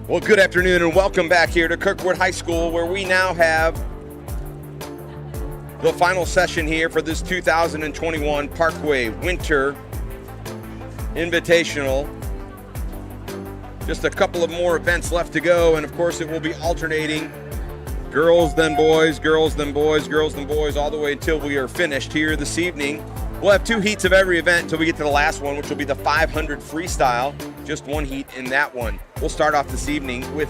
Well, good afternoon and welcome back here to Kirkwood High School, where we now have the final session here for this 2021 Parkway Winter Invitational. Just a couple of more events left to go, and of course it will be alternating girls then boys, girls then boys, girls then boys, all the way until we are finished here this evening. We'll have two heats of every event until we get to the last one, which will be the 500 freestyle. Just one heat in that one. We'll start off this evening with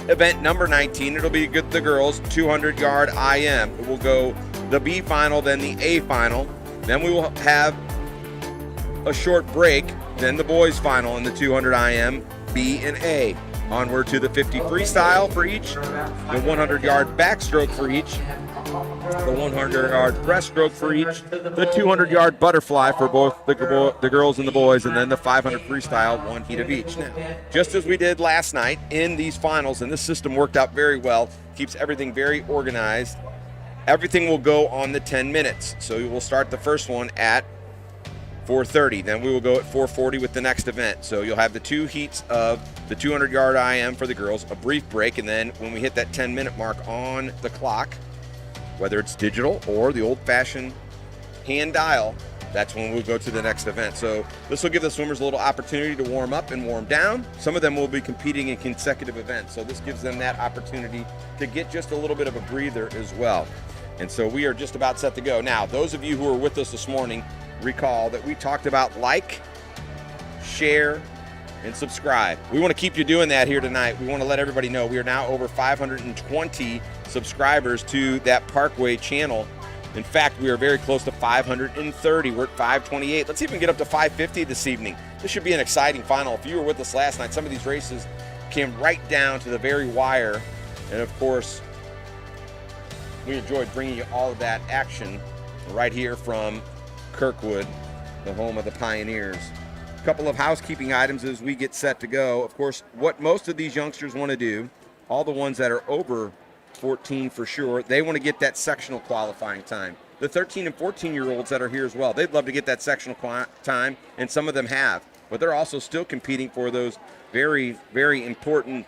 event number 19. It'll be the girls 200 yard IM. It will go the B final, then the A final. Then we will have a short break, then the boys final in the 200 IM, B and A. Onward to the 50 freestyle for each, the 100 yard backstroke for each, the 100 yard breaststroke for each, the 200 yard butterfly for both the girls and the boys, and then the 500 freestyle, one heat of each. Now, just as we did last night in these finals, and this system worked out very well, keeps everything very organized. Everything will go on the 10 minutes. So we will start the first one at 4:30. Then we will go at 4:40 with the next event. So you'll have the two heats of the 200 yard IM for the girls, a brief break, and then when we hit that 10-minute mark on the clock, whether it's digital or the old-fashioned hand dial, that's when we'll go to the next event. So this will give the swimmers a little opportunity to warm up and warm down. Some of them will be competing in consecutive events, so this gives them that opportunity to get just a little bit of a breather as well. And so we are just about set to go. Now, those of you who are with us this morning, recall that we talked about like, share, and subscribe. We want to keep you doing that here tonight. We want to let everybody know we are now over 520 subscribers to that Parkway channel. In fact, we are very close to 530. We're at 528. Let's even get up to 550 this evening. This should be an exciting final. If you were with us last night, some of these races came right down to the very wire. And of course, we enjoyed bringing you all of that action right here from Kirkwood, the home of the Pioneers. A couple of housekeeping items as we get set to go. Of course, what most of these youngsters want to do, all the ones that are over 14 for sure, they want to get that sectional qualifying time. The 13 and 14-year-olds that are here as well, they'd love to get that sectional time, and some of them have. But they're also still competing for those very, very important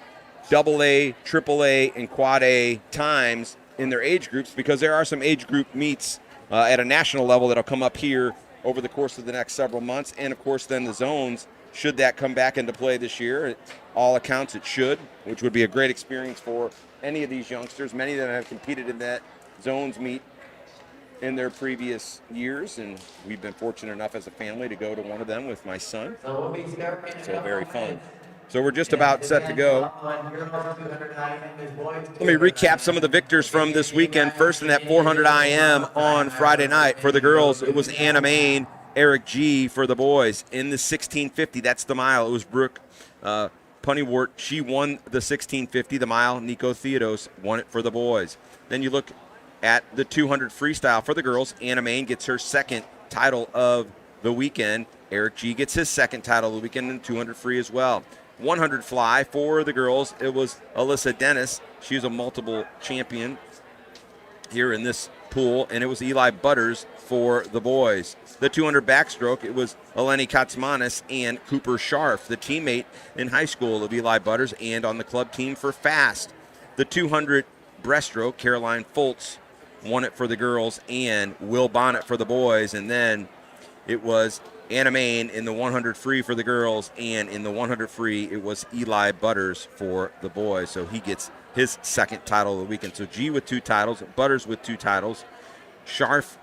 AA, AAA, and Quad A times in their age groups, because there are some age group meets at a national level that'll come up here over the course of the next several months. And of course then the zones, should that come back into play this year, all accounts it should, which would be a great experience for any of these youngsters. Many of them have competed in that zones meet in their previous years, and we've been fortunate enough as a family to go to one of them with my son. So very fun. So we're just about set to go. Let me recap some of the victors from this weekend. First in that 400 IM on Friday night for the girls, it was Anna Main, Eric G. For the boys. In the 1650, that's the mile, it was Brooke Punnywort. She won the 1650, the mile. Nico Theodos won it for the boys. Then you look at the 200 freestyle for the girls. Anna Main gets her second title of the weekend. Eric G. gets his second title of the weekend in 200 free as well. 100 fly for the girls, it was Alyssa Dennis. She's a multiple champion here in this pool, and it was Eli Butters for the boys. The 200 backstroke, it was Eleni Katsmanis and Cooper Scharf, the teammate in high school of Eli Butters and on the club team for fast. The 200 breaststroke, Caroline Foltz won it for the girls and Will Bonnet for the boys, and then it was Anna Main in the 100 free for the girls, and in the 100 free, it was Eli Butters for the boys. So he gets his second title of the weekend. So G with two titles, Butters with two titles, Scharf,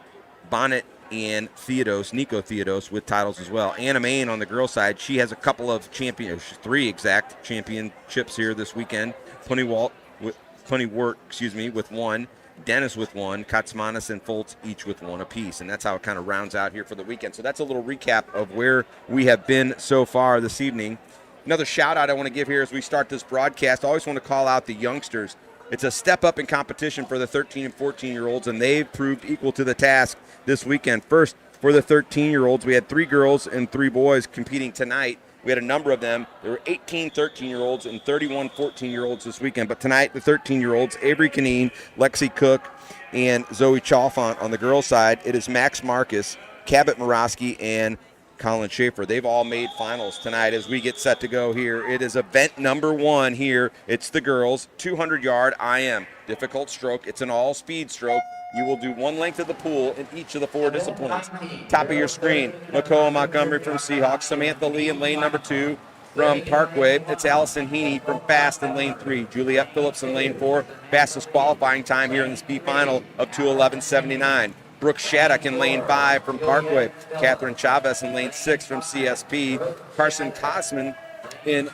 Bonnet, and Theodos, Nico Theodos with titles as well. Anna Main on the girls' side, she has a couple of three exact championships here this weekend. Punnywort, with one. Dennis with one, Katsmanis and Fultz each with one apiece, and that's how it kind of rounds out here for the weekend. So that's a little recap of where we have been so far this evening. Another shout out I want to give here as we start this broadcast. I always want to call out the youngsters. It's a step up in competition for the 13 and 14-year-olds, and they've proved equal to the task this weekend. First, for the 13-year-olds, we had 3 girls and 3 boys competing tonight. We had a number of them. There were 18 13-year-olds and 31 14-year-olds this weekend. But tonight, the 13-year-olds, Avery Canine, Lexie Cook, and Zoe Chalfont. On the girls' side, it is Max Marcus, Cabot Morosky, and Colin Schaefer. They've all made finals tonight as we get set to go here. It is event number 1 here. It's the girls, 200-yard IM. Difficult stroke. It's an all-speed stroke. You will do one length of the pool in each of the 4 disciplines. Top of your screen, Makoa Montgomery from Seahawks, Samantha Lee in lane number 2 from Parkway. It's Allison Heaney from Fast in lane 3. Juliette Phillips in lane 4. Fastest qualifying time here in the speed final of 2:11.79. Brooke Shattuck in lane 5 from Parkway. Catherine Chavez in lane 6 from CSP. Carson Kosman in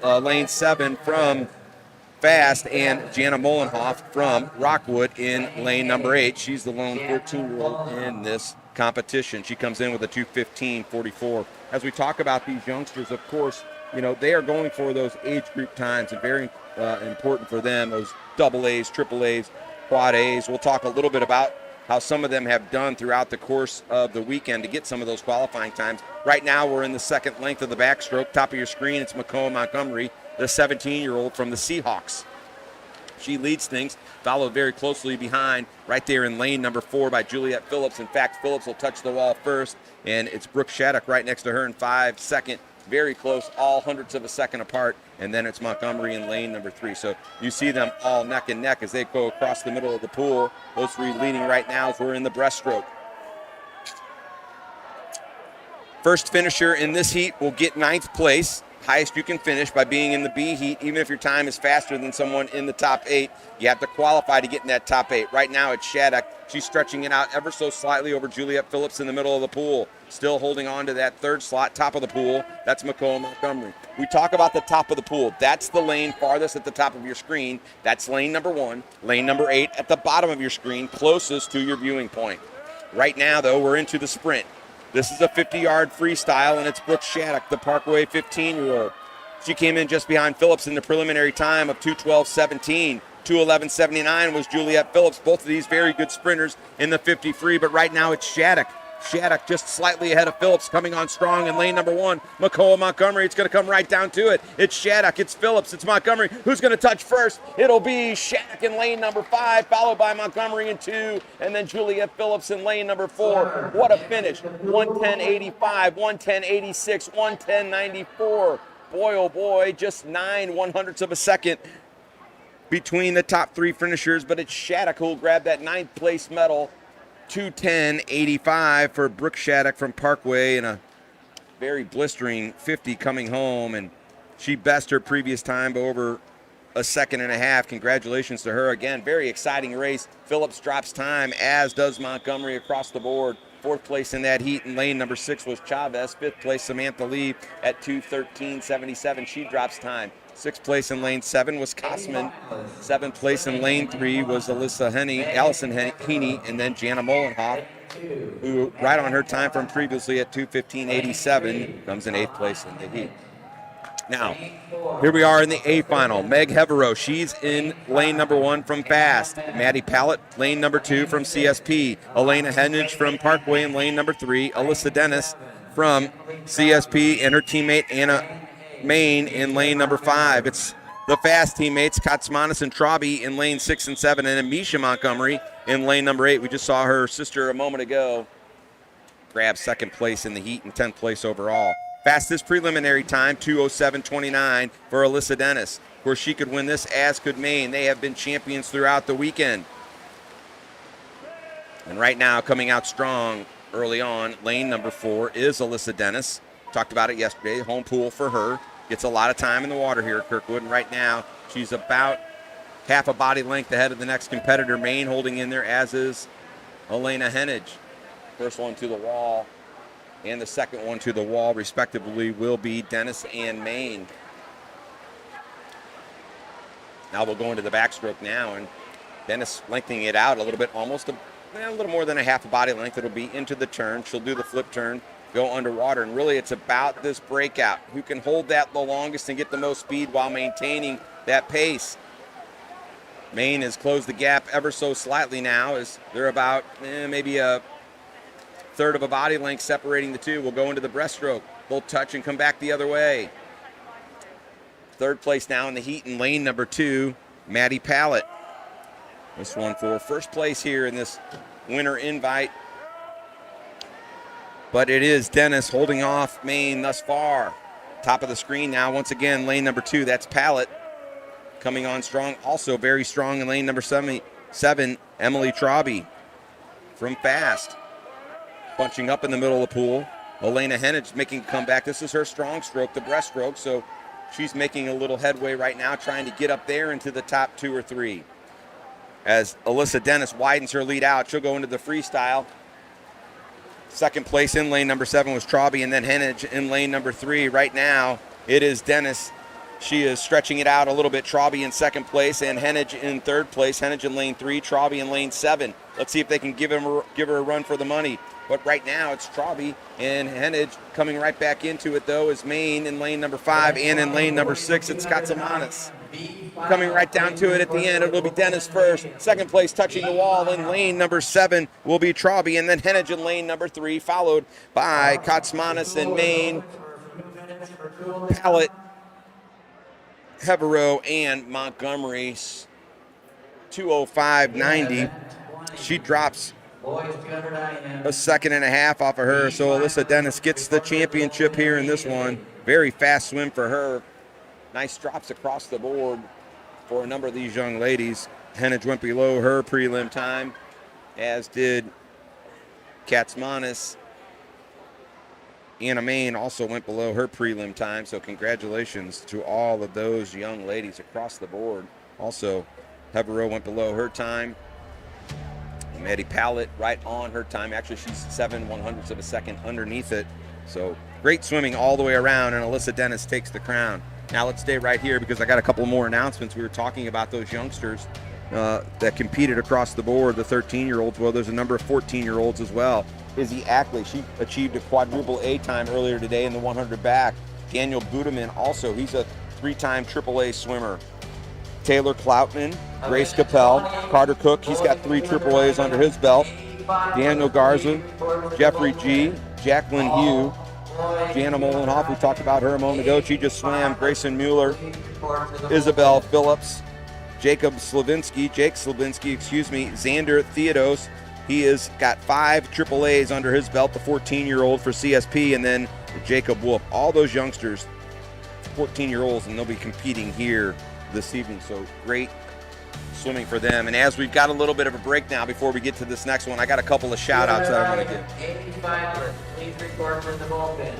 lane 7 from Fast, and Jana Molenhoff from Rockwood in lane number 8. She's the lone 14-year-old in this competition. She comes in with a 2:15.44. As we talk about these youngsters, of course, you know, they are going for those age group times, and very important for them, those double A's, triple A's, quad A's. We'll talk a little bit about how some of them have done throughout the course of the weekend to get some of those qualifying times. Right now, we're in the second length of the backstroke. Top of your screen, it's Makoa Montgomery, the 17-year-old from the Seahawks. She leads things, followed very closely behind right there in lane number 4 by Juliette Phillips. In fact, Phillips will touch the wall first, and it's Brooke Shattuck right next to her in 5 second. Very close, all hundredths of a second apart, and then it's Montgomery in lane number 3. So you see them all neck and neck as they go across the middle of the pool. Those 3 leading right now as we're in the breaststroke. First finisher in this heat will get 9th place. Highest you can finish by being in the B heat. Even if your time is faster than someone in the top 8, you have to qualify to get in that top 8. Right now it's Shattuck. She's stretching it out ever so slightly over Juliette Phillips in the middle of the pool. Still holding on to that 3rd slot, top of the pool. That's Makoa Montgomery. We talk about the top of the pool. That's the lane farthest at the top of your screen. That's lane number 1. Lane number 8 at the bottom of your screen, closest to your viewing point. Right now, though, we're into the sprint. This is a 50-yard freestyle, and it's Brooke Shattuck, the Parkway 15-year-old. She came in just behind Phillips in the preliminary time of 2:12.17. 2:11.79 was Juliette Phillips. Both of these very good sprinters in the 50 free, but right now it's Shattuck. Shattuck just slightly ahead of Phillips, coming on strong in lane number 1. Makoa Montgomery, it's going to come right down to it. It's Shattuck, it's Phillips, it's Montgomery. Who's going to touch first? It'll be Shattuck in lane number 5, followed by Montgomery in 2, and then Juliette Phillips in lane number 4. What a finish. 1:10.85, 1:10.86, 1:10.94. Boy, oh boy, just 9 100ths of a second between the top 3 finishers, but it's Shattuck who will grab that 9th place medal. 2:10.85 for Brooke Shattuck from Parkway, and a very blistering 50 coming home, and she best her previous time by over a second and a half. Congratulations to her again. Very exciting race. Phillips drops time, as does Montgomery across the board. 4th place in that heat in lane number 6 was Chavez. 5th place Samantha Lee at 2:13.77. She drops time. 6th place in lane 7 was Kosman. 7th place in lane 3 was Allison Heaney, and then Jana Molenhoff, who right on her time from previously at 2:15.87, comes in 8th place in the heat. Now, here we are in the A final. Meg Heverow, she's in lane number 1 from Fast. Maddie Pallett, lane number 2 from CSP. Elena Hennig from Parkway in lane number 3. Alyssa Dennis from CSP, and her teammate Anna Main in lane number 5. It's the Fast teammates, Katzmanis and Traube in lane 6 and 7, and Amisha Montgomery in lane number 8. We just saw her sister a moment ago grab 2nd place in the heat and 10th place overall. Fastest preliminary time, 2:07.29 for Alyssa Dennis. Of course, she could win this, as could Maine. They have been champions throughout the weekend. And right now, coming out strong early on, lane number 4 is Alyssa Dennis. Talked about it yesterday. Home pool for her. Gets a lot of time in the water here at Kirkwood, and right now she's about half a body length ahead of the next competitor. Maine holding in there, as is Elena Hennig. First one to the wall and the second one to the wall, respectively, will be Dennis and Maine. Now we'll go into the backstroke now, and Dennis lengthening it out a little bit, almost a little more than a half a body length. It'll be into the turn. She'll do the flip turn, go underwater, and really it's about this breakout. Who can hold that the longest and get the most speed while maintaining that pace? Maine has closed the gap ever so slightly now, as they're about maybe a third of a body length separating the two. We'll go into the breaststroke. They'll touch and come back the other way. 3rd place now in the heat in lane number 2, Maddie Pallett. This one for 1st place here in this winter invite but it is Dennis holding off Maine thus far. Top of the screen now, once again, lane number 2, that's Pallet coming on strong. Also very strong in lane number 7, Emily Trauby from Fast. Bunching up in the middle of the pool. Elena Henage making a comeback. This is her strong stroke, the breaststroke, so she's making a little headway right now, trying to get up there into the top 2 or 3. As Alyssa Dennis widens her lead out, she'll go into the freestyle. Second place in lane number 7 was Trauby, and then Henage in lane number 3. Right now, it is Dennis. She is stretching it out a little bit. Trauby in second place and Henage in third place. Henage in lane 3, Trauby in lane 7. Let's see if they can give her a run for the money. But right now, it's Trauby and Henage. Coming right back into it, though, is Maine in lane number 5, and in lane number 6, it's Katsamanis. Coming right down to it at the end, it will be Dennis first. Second place touching the wall in lane number 7 will be Trauby, and then Henage in lane number 3, followed by Katsamanis and Maine, Pallet, Heverow, and Montgomery. 2:05.90. She drops a second and a half off of her, so Alyssa Dennis gets the championship here in this one. Very fast swim for her. Nice drops across the board for a number of these young ladies. Henage went below her prelim time, as did Katsmanis. Anna Main also went below her prelim time, so congratulations to all of those young ladies across the board. Also, Heverow went below her time. Maddie Pallet right on her time. Actually, she's 7/100ths of a second underneath it. So great swimming all the way around, and Alyssa Dennis takes the crown. Now let's stay right here because I got a couple more announcements. We were talking about those youngsters that competed across the board, the 13-year-olds. Well, there's a number of 14-year-olds as well. Izzy Ackley, she achieved a quadruple A time earlier today in the 100 back. Daniel Budeman also, he's a 3-time AAA swimmer. Taylor Cloutman, Grace Capel, Carter Cook, he's got 3 AAAs under his belt. Daniel Garza, Jeffrey G, Jacqueline Hugh, Jana Molenhoff, we talked about her a moment ago. She just swam. Grayson Mueller, Isabel Phillips, Jake Slavinsky, Xander Theodos. He has got 5 AAAs under his belt, the 14-year-old for CSP, and then Jacob Wolf. All those youngsters, 14-year-olds, and they'll be competing here this evening. So great swimming for them. And as we've got a little bit of a break now before we get to this next one, I got a couple of shout-outs that I want to give.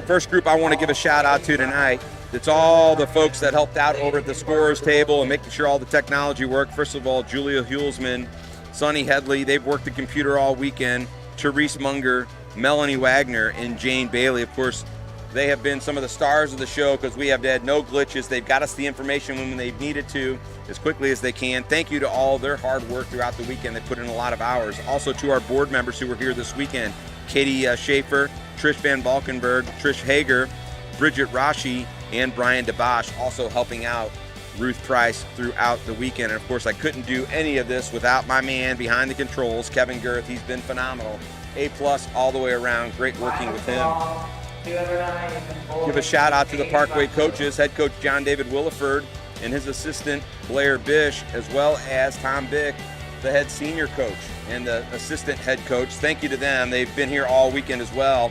First group I want to give a shout-out to tonight, it's all the folks that helped out over at the scorers table and making sure all the technology worked. First of all, Julia Hulsman, Sonny Headley, they've worked the computer all weekend. Therese Munger, Melanie Wagner, and Jane Bailey. Of course, they have been some of the stars of the show because we have had no glitches. They've got us the information when they've needed to as quickly as they can. Thank you to all their hard work throughout the weekend. They put in a lot of hours. Also to our board members who were here this weekend, Katie Schaefer, Trish Van Valkenburg, Trish Hager, Bridget Rashi, and Brian DeBosch also helping out Ruth Price throughout the weekend. And of course, I couldn't do any of this without my man behind the controls, Kevin Girth. He's been phenomenal. A+ all the way around. Great working with him. Give a shout out to the Parkway coaches, head coach John David Williford and his assistant Blair Bish, as well as Tom Bick, the head senior coach and the assistant head coach. Thank you to them. They've been here all weekend as well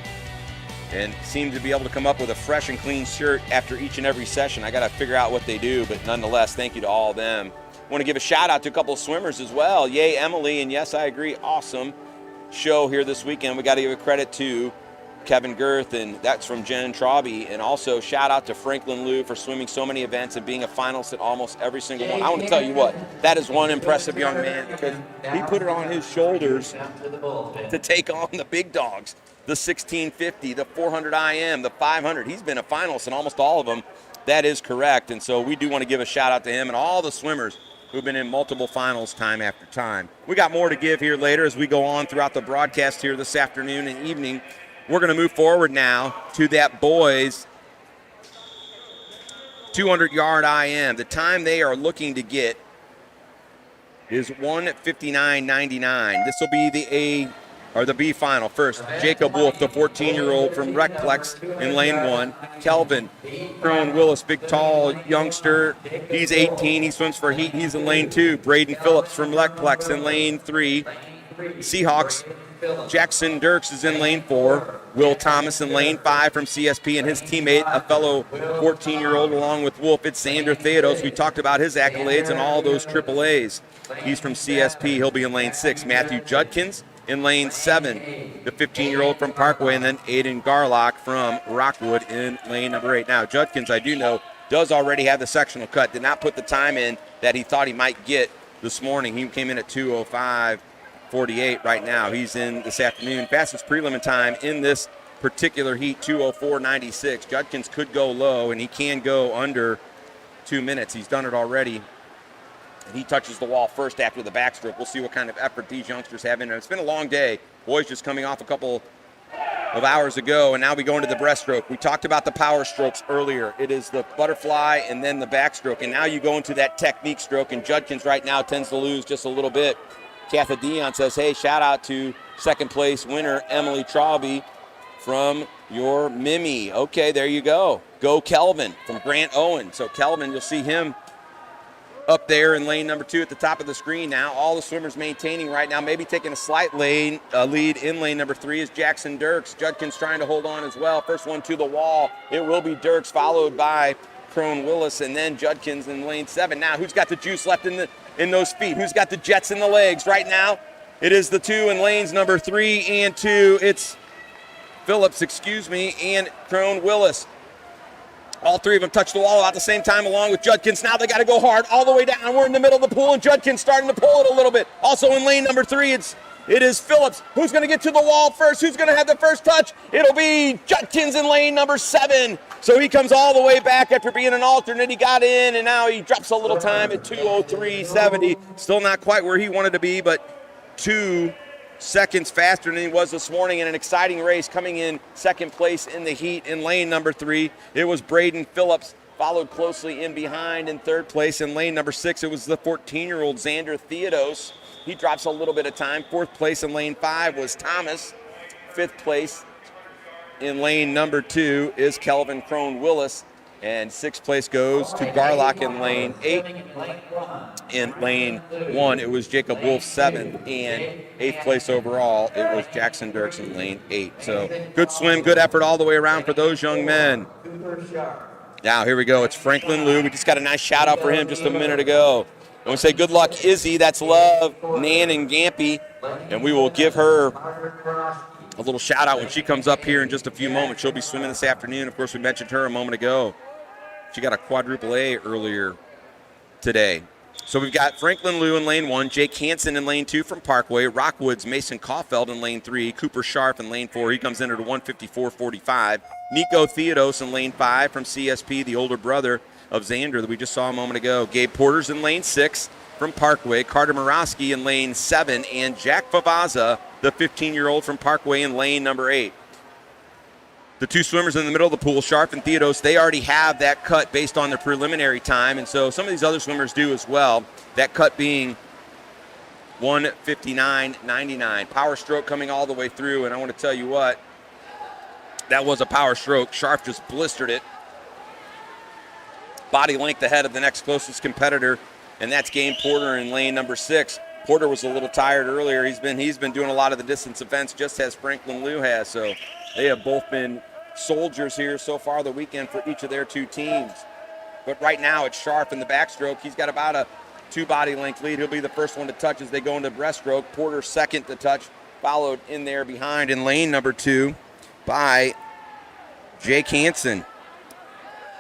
and seem to be able to come up with a fresh and clean shirt after each and every session. I got to figure out what they do, but nonetheless, thank you to all of them. I want to give a shout out to a couple of swimmers as well. Yay, Emily, and yes, I agree, awesome show here this weekend. We got to give a credit to Kevin Girth, and that's from Jen Trauby. And also shout out to Franklin Liu for swimming so many events and being a finalist at almost every single one. I want to tell you what, that is one impressive young man because he put it on his shoulders to take on the big dogs, the 1650, the 400 IM, the 500. He's been a finalist in almost all of them. That is correct. And so we do want to give a shout out to him and all the swimmers who've been in multiple finals time after time. We got more to give here later as we go on throughout the broadcast here this afternoon and evening. We're going to move forward now to that boys 200-yard IM. The time they are looking to get is 1:59.99. This will be the A or the B final. First, Jacob Wolf, the 14-year-old from Recplex in lane 1. Kelvin Crone Willis, big tall youngster. He's 18. He swims for Heat. He's in lane 2. Braden Phillips from Recplex in lane 3. Seahawks, Jackson Dirks is in lane 4. Will Thomas in lane 5 from CSP, and his teammate, a fellow 14-year-old along with Wolf, it's Xander Theodos. We talked about his accolades and all those AAAs. He's from CSP. He'll be in lane 6. Matthew Judkins in lane 7, the 15-year-old from Parkway, and then Aiden Garlock from Rockwood in lane number 8. Now, Judkins, I do know, does already have the sectional cut. Did not put the time in that he thought he might get this morning. He came in at 2:05.48 right now. He's in this afternoon. Fastest prelim time in this particular heat, 2:04.96. Judkins could go low, and he can go under 2 minutes. He's done it already. And he touches the wall first after the backstroke. We'll see what kind of effort these youngsters have in it. It's been a long day. Boys just coming off a couple of hours ago, and now we go into the breaststroke. We talked about the power strokes earlier. It is the butterfly and then the backstroke, and now you go into that technique stroke, and Judkins right now tends to lose just a little bit. Katha Dion says, hey, shout out to second place winner Emily Trauby from your Mimi. Okay, there you go. Go Kelvin from Grant Owen. So Kelvin, you'll see him up there in lane number 2 at the top of the screen now. All the swimmers maintaining right now, maybe taking a slight lead in lane number 3 is Jackson Dirks. Judkins trying to hold on as well. First one to the wall. It will be Dirks, followed by Crone Willis, and then Judkins in lane 7. Now, who's got the juice left in those feet? Who's got the jets in the legs? Right now, it is the 2 in lanes number 3 and 2. It's Phillips, and Crone Willis. All three of them touch the wall at the same time along with Judkins. Now they got to go hard all the way down. We're in the middle of the pool, and Judkins starting to pull it a little bit. Also in lane number 3, it is Phillips. Who's going to get to the wall first? Who's going to have the first touch? It'll be Judkins in lane number 7. So he comes all the way back after being an alternate. He got in, and now he drops a little time at 2:03.70. Still not quite where he wanted to be, but 2 seconds faster than he was this morning in an exciting race. Coming in second place in the heat in lane number 3, it was Braden Phillips, followed closely in behind in third place. In lane number 6, it was the 14-year-old Xander Theodos. He drops a little bit of time. Fourth place in lane 5 was Thomas. Fifth place in lane number 2 is Kelvin Crone Willis. And sixth place goes to Garlock in lane 8. In lane 1, it was Jacob Wolf, 7th, and 8th place overall, it was Jackson Dirks in lane 8. So good swim, good effort all the way around for those young men. Now here we go. It's Franklin Liu. We just got a nice shout out for him just a minute ago. I want to say good luck, Izzy. That's Love, Nan, and Gampy, and we will give her a little shout out when she comes up here in just a few moments. She'll be swimming this afternoon. Of course, we mentioned her a moment ago. She got a quadruple A earlier today. So we've got Franklin Liu in lane 1, Jake Hansen in lane 2 from Parkway, Rockwood's Mason Caulfield in lane 3, Cooper Sharp in lane 4. He comes in at a 1:54.45. Nico Theodos in lane 5 from CSP, the older brother of Xander that we just saw a moment ago. Gabe Porter's in lane 6 from Parkway, Carter Morosky in lane 7, and Jack Favaza, the 15-year-old from Parkway, in lane number 8. The 2 swimmers in the middle of the pool, Sharp and Theodos, they already have that cut based on their preliminary time, and so some of these other swimmers do as well. That cut being 1:59.99. Power stroke coming all the way through, and I want to tell you what, that was a power stroke. Sharp just blistered it. Body length ahead of the next closest competitor, and that's Gabe Porter in lane number 6. Porter was a little tired earlier. He's been doing a lot of the distance events, just as Franklin Liu has, so they have both been soldiers here so far the weekend for each of their 2 teams. But right now it's Sharp in the backstroke. He's got about a 2 body length lead. He'll be the first one to touch as they go into breaststroke. Porter second to touch, followed in there behind in lane number 2 by Jake Hansen.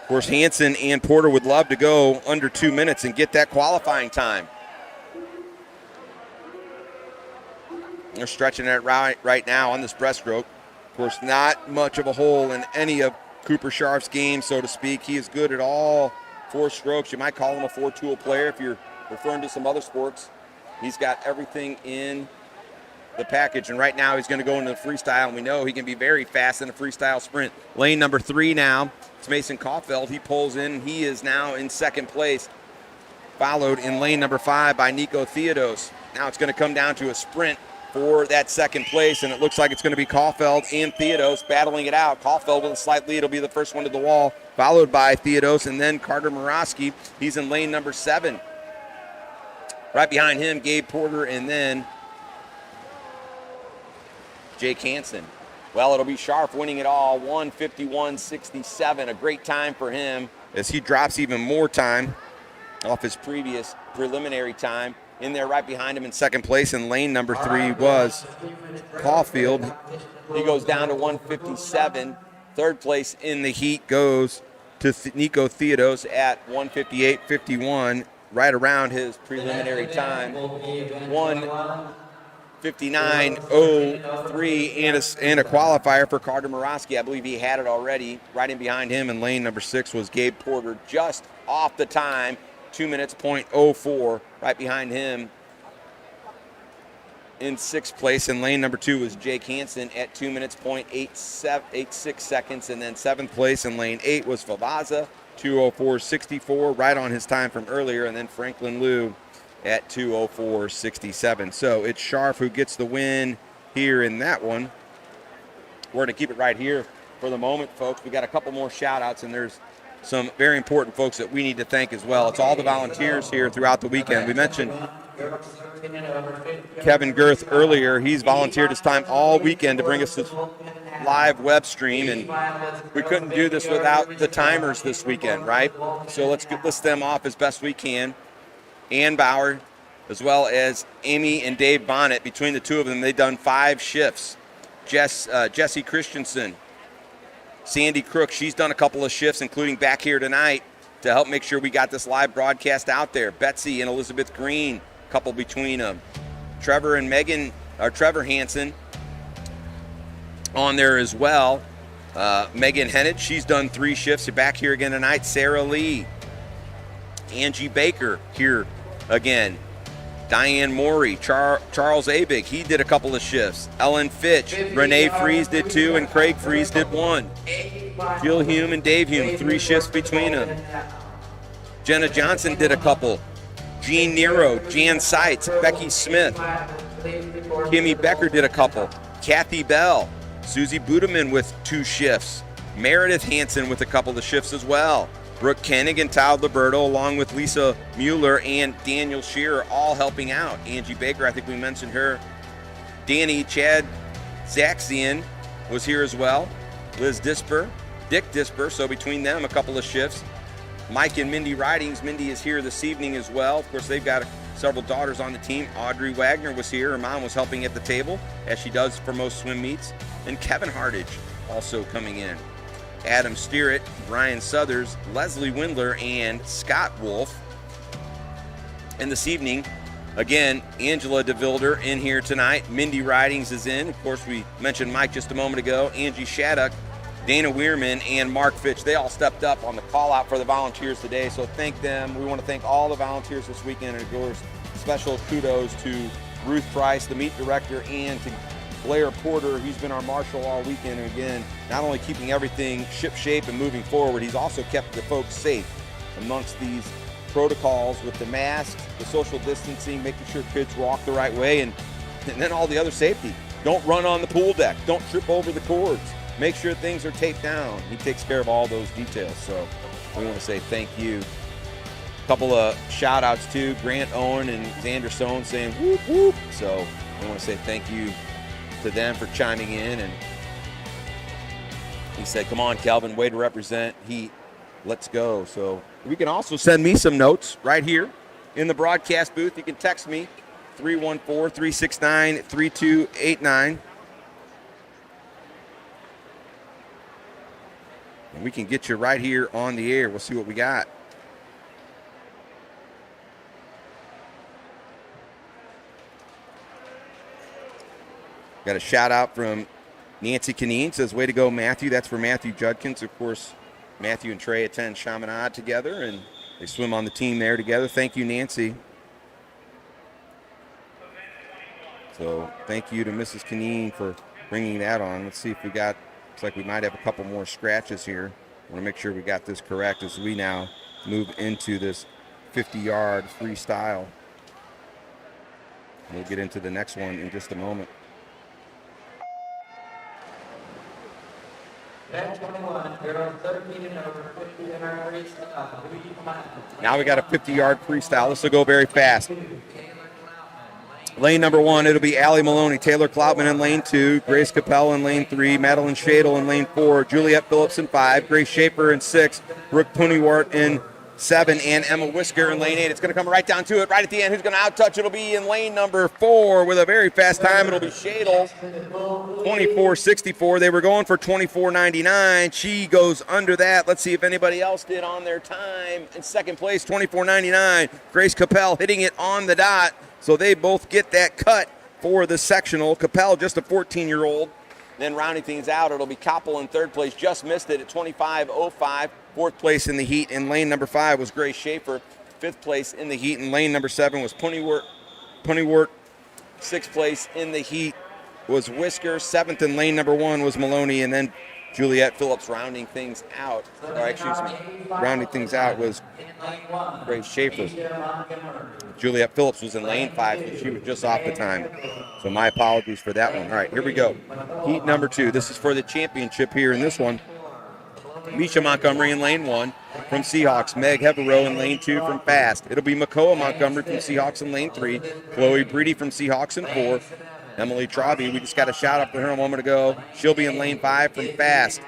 Of course, Hansen and Porter would love to go under 2 minutes and get that qualifying time. They're stretching it right now on this breaststroke. Of course, not much of a hole in any of Cooper Sharp's game, so to speak. He is good at all 4 strokes. You might call him a 4-tool player if you're referring to some other sports. He's got everything in the package, and right now he's going to go into the freestyle, and we know he can be very fast in the freestyle sprint. Lane number 3 now, it's Mason Caulfield. He pulls in. He is now in second place, followed in lane number 5 by Nico Theodos. Now it's going to come down to a sprint for that second place, and it looks like it's going to be Caulfield and Theodos battling it out. Caulfield with a slight lead will be the first one to the wall, followed by Theodos, and then Carter Morosky. He's in lane number 7. Right behind him, Gabe Porter, and then Jake Hansen. Well, it'll be Scharf winning it all, 1:51.67. A great time for him as he drops even more time off his previous preliminary time. In there right behind him in second place in lane number 3 was Caulfield. He goes down to 1:57. Third place in the heat goes to Nico Theodos at 1:58.51, right around his preliminary time. 1:59.03 and a qualifier for Carter Morosky. I believe he had it already. Right in behind him in lane number 6 was Gabe Porter, just off the time, 2 minutes .04. Right behind him in 6th place in lane number 2 was Jake Hansen at 2 minutes .86 seconds. And then 7th place in lane 8 was Favaza, 2:04.64, right on his time from earlier. And then Franklin Liu at 2:04.67. So it's Scharf who gets the win here in that one. We're going to keep it right here for the moment, folks. We got a couple more shout outs, and there's some very important folks that we need to thank as well. It's all the volunteers here throughout the weekend. We mentioned Kevin Girth earlier. He's volunteered his time all weekend to bring us this live web stream, and we couldn't do this without the timers this weekend, right? So let's list them off as best we can. Ann Bauer, as well as Amy and Dave Bonnet. Between the two of them, they've done 5 shifts. Jesse Christensen, Sandy Crook, she's done a couple of shifts, including back here tonight, to help make sure we got this live broadcast out there. Betsy and Elizabeth Green, couple between them. Trevor Hansen on there as well. Megan Hennett, she's done 3 shifts. Back here again tonight. Sarah Lee. Angie Baker here again. Diane Morey, Charles Abig, he did a couple of shifts. Ellen Fitch, Renee Fries did 2, and Craig Fries did 1. Jill Hume and Dave Hume, 3 shifts between them. Jenna Johnson did a couple. Jean Nero, Jan Seitz, Becky Smith. Kimmy Becker did a couple. Kathy Bell, Susie Budeman with 2 shifts. Meredith Hansen with a couple of shifts as well. Brooke Koenig and Todd Liberto, along with Lisa Mueller and Daniel Shearer, all helping out. Angie Baker, I think we mentioned her. Chad Zaxian was here as well. Liz Disper, Dick Disper, so between them, a couple of shifts. Mike and Mindy Ridings. Mindy is here this evening as well. Of course, they've got several daughters on the team. Audrey Wagner was here. Her mom was helping at the table, as she does for most swim meets. And Kevin Hardage also coming in. Adam Steeritt, Brian Southers, Leslie Windler, and Scott Wolf. And this evening, again, Angela DeVilder in here tonight. Mindy Ridings is in. Of course, we mentioned Mike just a moment ago. Angie Shattuck, Dana Weirman, and Mark Fitch. They all stepped up on the call-out for the volunteers today, so thank them. We want to thank all the volunteers this weekend, and of course, special kudos to Ruth Price, the meet director, and to Blair Porter. He's been our marshal all weekend, and again, not only keeping everything ship-shape and moving forward, he's also kept the folks safe amongst these protocols with the masks, the social distancing, making sure kids walk the right way, and then all the other safety. Don't run on the pool deck. Don't trip over the cords. Make sure things are taped down. He takes care of all those details, so we want to say thank you. A couple of shout-outs, too. Grant Owen and Xander Stone saying whoop, whoop. So we want to say thank you to them for chiming in, and he said, come on, Calvin, way to represent Heat. Let's go. So we can also send me some notes right here in the broadcast booth. You can text me, 314-369-3289. And we can get you right here on the air. We'll see what we got. Got a shout out from Nancy Canine. Says, way to go, Matthew. That's for Matthew Judkins. Of course, Matthew and Trey attend Chaminade together, and they swim on the team there together. Thank you, Nancy. So thank you to Mrs. Canine for bringing that on. Let's see if we got, looks like we might have a couple more scratches here. I want to make sure we got this correct as we now move into this 50-yard freestyle. We'll get into the next one in just a moment. Now we got a 50-yard freestyle. This will go very fast. Lane number 1, it'll be Allie Maloney, Taylor Cloutman in lane 2, Grace Capel in lane 3, Madeline Shadle in lane 4, Juliette Phillips in 5, Grace Schaefer in 6, Brooke Punywart in 7, and Emma Whisker in lane 8. It's going to come right down to it, right at the end. Who's going to out-touch? It'll be in lane number 4 with a very fast time. It'll be Shadle, 24.64. They were going for 24.99. She goes under that. Let's see if anybody else did on their time. In second place, 24.99. Grace Capel hitting it on the dot. So they both get that cut for the sectional. Capel, just a 14-year-old. Then rounding things out, it'll be Koppel in third place. Just missed it at 25.05. Fourth place in the heat in lane number 5 was Grace Schaefer. Fifth place in the heat in lane number 7 was Punywort. Sixth place in the heat was Whisker. Seventh in lane number 1 was Maloney. And then Juliette Phillips rounding things out. Rounding things out was Grace Schaefer. Juliette Phillips was in lane 5, and she was just off the time. So my apologies for that one. All right, here we go. Heat number 2. This is for the championship here in this one. Misha Montgomery in lane 1 from Seahawks. Meg Heverow in lane 2 from Fast. It'll be Makoa Montgomery from Seahawks in lane 3. Chloe Breedy from Seahawks in 4. Emily Trauby, we just got a shout out for her a moment ago. She'll be in lane 5 from Fast.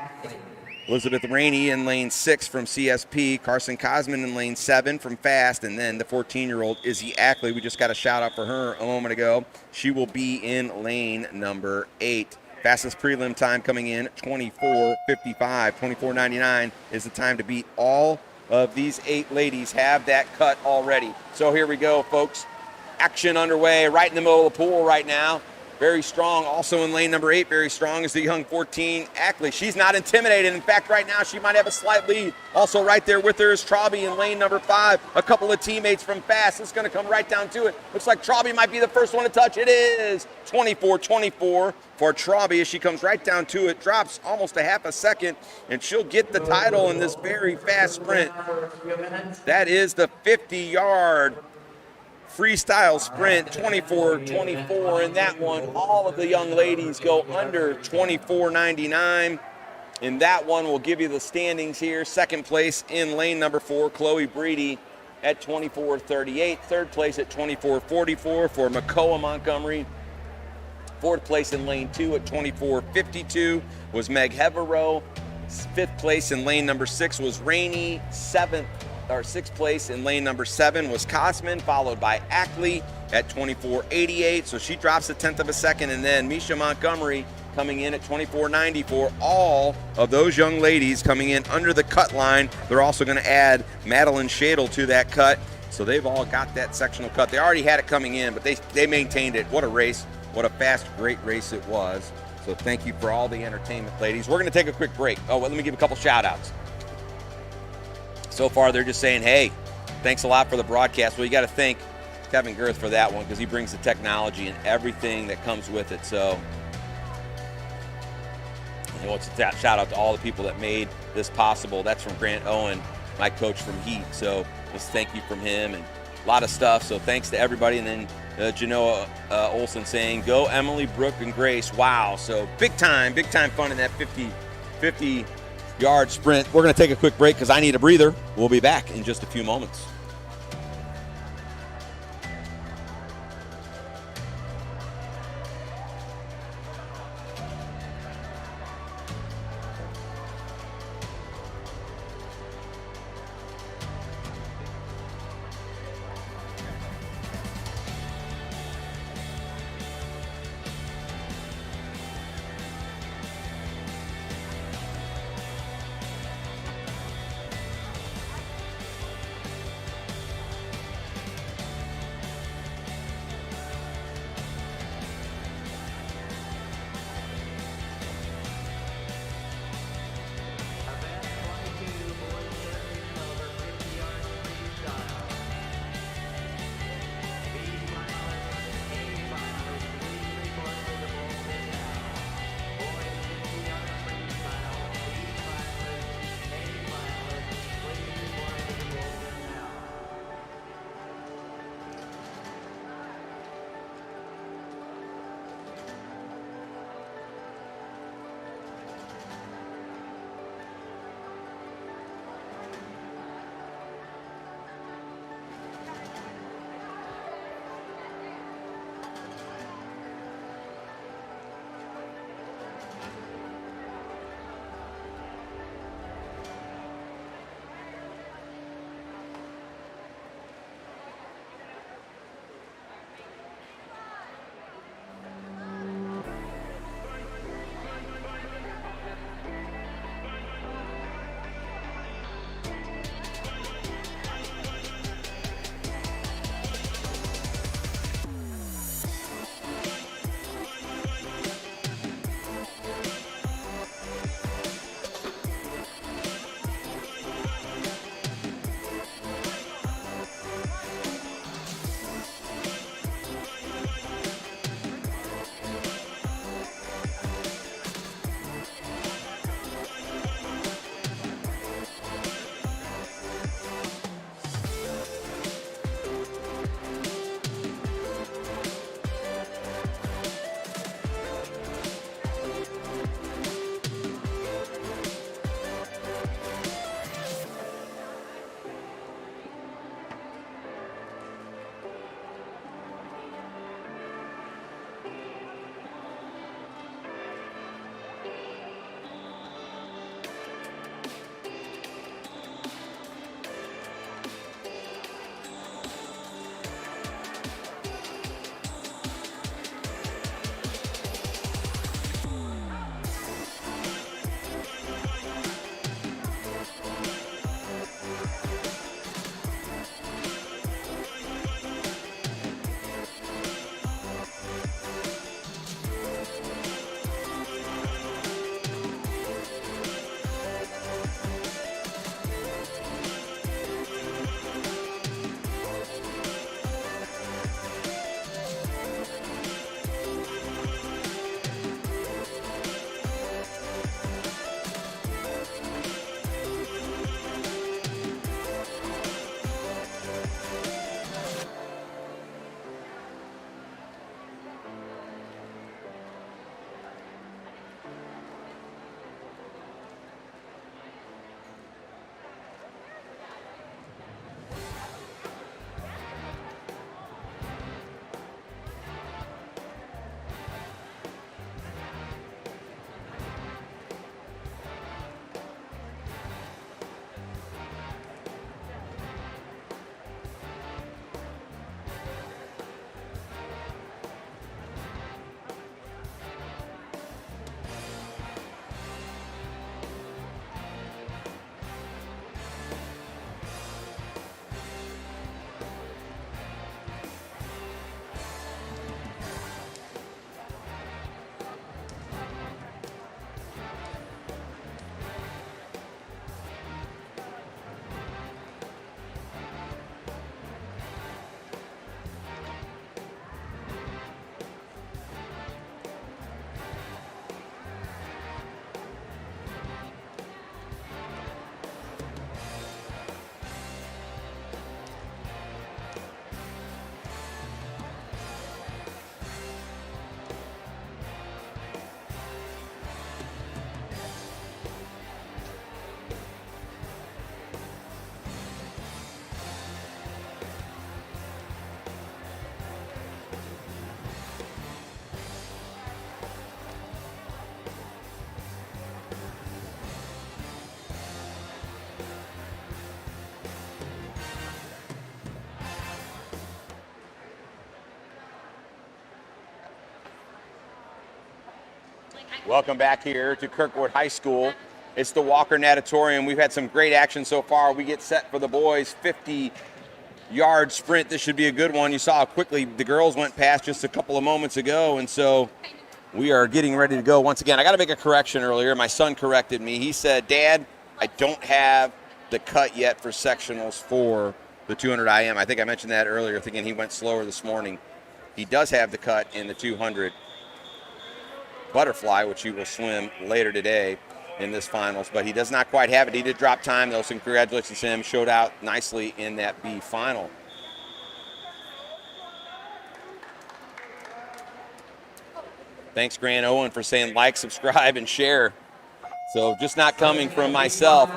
Elizabeth Rainey in lane 6 from CSP. Carson Cosman in lane 7 from Fast. And then the 14-year-old Izzy Ackley, we just got a shout out for her a moment ago. She will be in lane number 8. Fastest prelim time coming in, 24.55. 24.99 is the time to beat. All of these 8 ladies have that cut already. So here we go, folks. Action underway right in the middle of the pool right now. Very strong. Also in lane number 8, very strong is the young 14, Ackley. She's not intimidated. In fact, right now she might have a slight lead. Also right there with her is Trauby in lane number 5. A couple of teammates from Fast. It's going to come right down to it. Looks like Trauby might be the first one to touch. It is 24.24 for Trauby as she comes right down to it. Drops almost a half a second, and she'll get the title in this very fast sprint. That is the 50-yard Freestyle Sprint, 24.24 in that one. All of the young ladies go under 24.99. In that one, we'll give you the standings here. Second place in lane number 4, Chloe Breedy at 24.38. Third place at 24.44 for Makoa Montgomery. Fourth place in lane 2 at 24.52 was Meg Heverow. Fifth place in lane number 6 was Rainey. Sixth place in lane number 7 was Cosman, followed by Ackley at 24.88. So she drops a tenth of a second. And then Misha Montgomery coming in at 24.94. All of those young ladies coming in under the cut line. They're also going to add Madeline Shadle to that cut. So they've all got that sectional cut. They already had it coming in, but they maintained it. What a race. What a fast, great race it was. So thank you for all the entertainment, ladies. We're going to take a quick break. Oh, well, let me give a couple shout-outs. So far, they're just saying, hey, thanks a lot for the broadcast. Well, you got to thank Kevin Girth for that one because he brings the technology and everything that comes with it. So, it's a shout out to all the people that made this possible. That's from Grant Owen, my coach from Heat. So, just thank you from him and a lot of stuff. So, thanks to everybody. And then Genoa Olson saying, go Emily, Brooke, and Grace. Wow. So, big time fun in that 50-yard sprint. We're going to take a quick break because I need a breather. We'll be back in just a few moments. Welcome back here to Kirkwood High School. It's the Walker Natatorium. We've had some great action so far. We get set for the boys' 50-yard sprint. This should be a good one. You saw how quickly the girls went past just a couple of moments ago, and so we are getting ready to go once again. I got to make a correction earlier. My son corrected me. He said, Dad, I don't have the cut yet for sectionals for the 200 IM. I think I mentioned that earlier, thinking he went slower this morning. He does have the cut in the 200 butterfly, which he will swim later today in this finals, but he does not quite have it. He did drop time, though, so congratulations to him. Showed out nicely in that B final. Thanks, Grant Owen, for saying like, subscribe, and share. So just not coming from myself.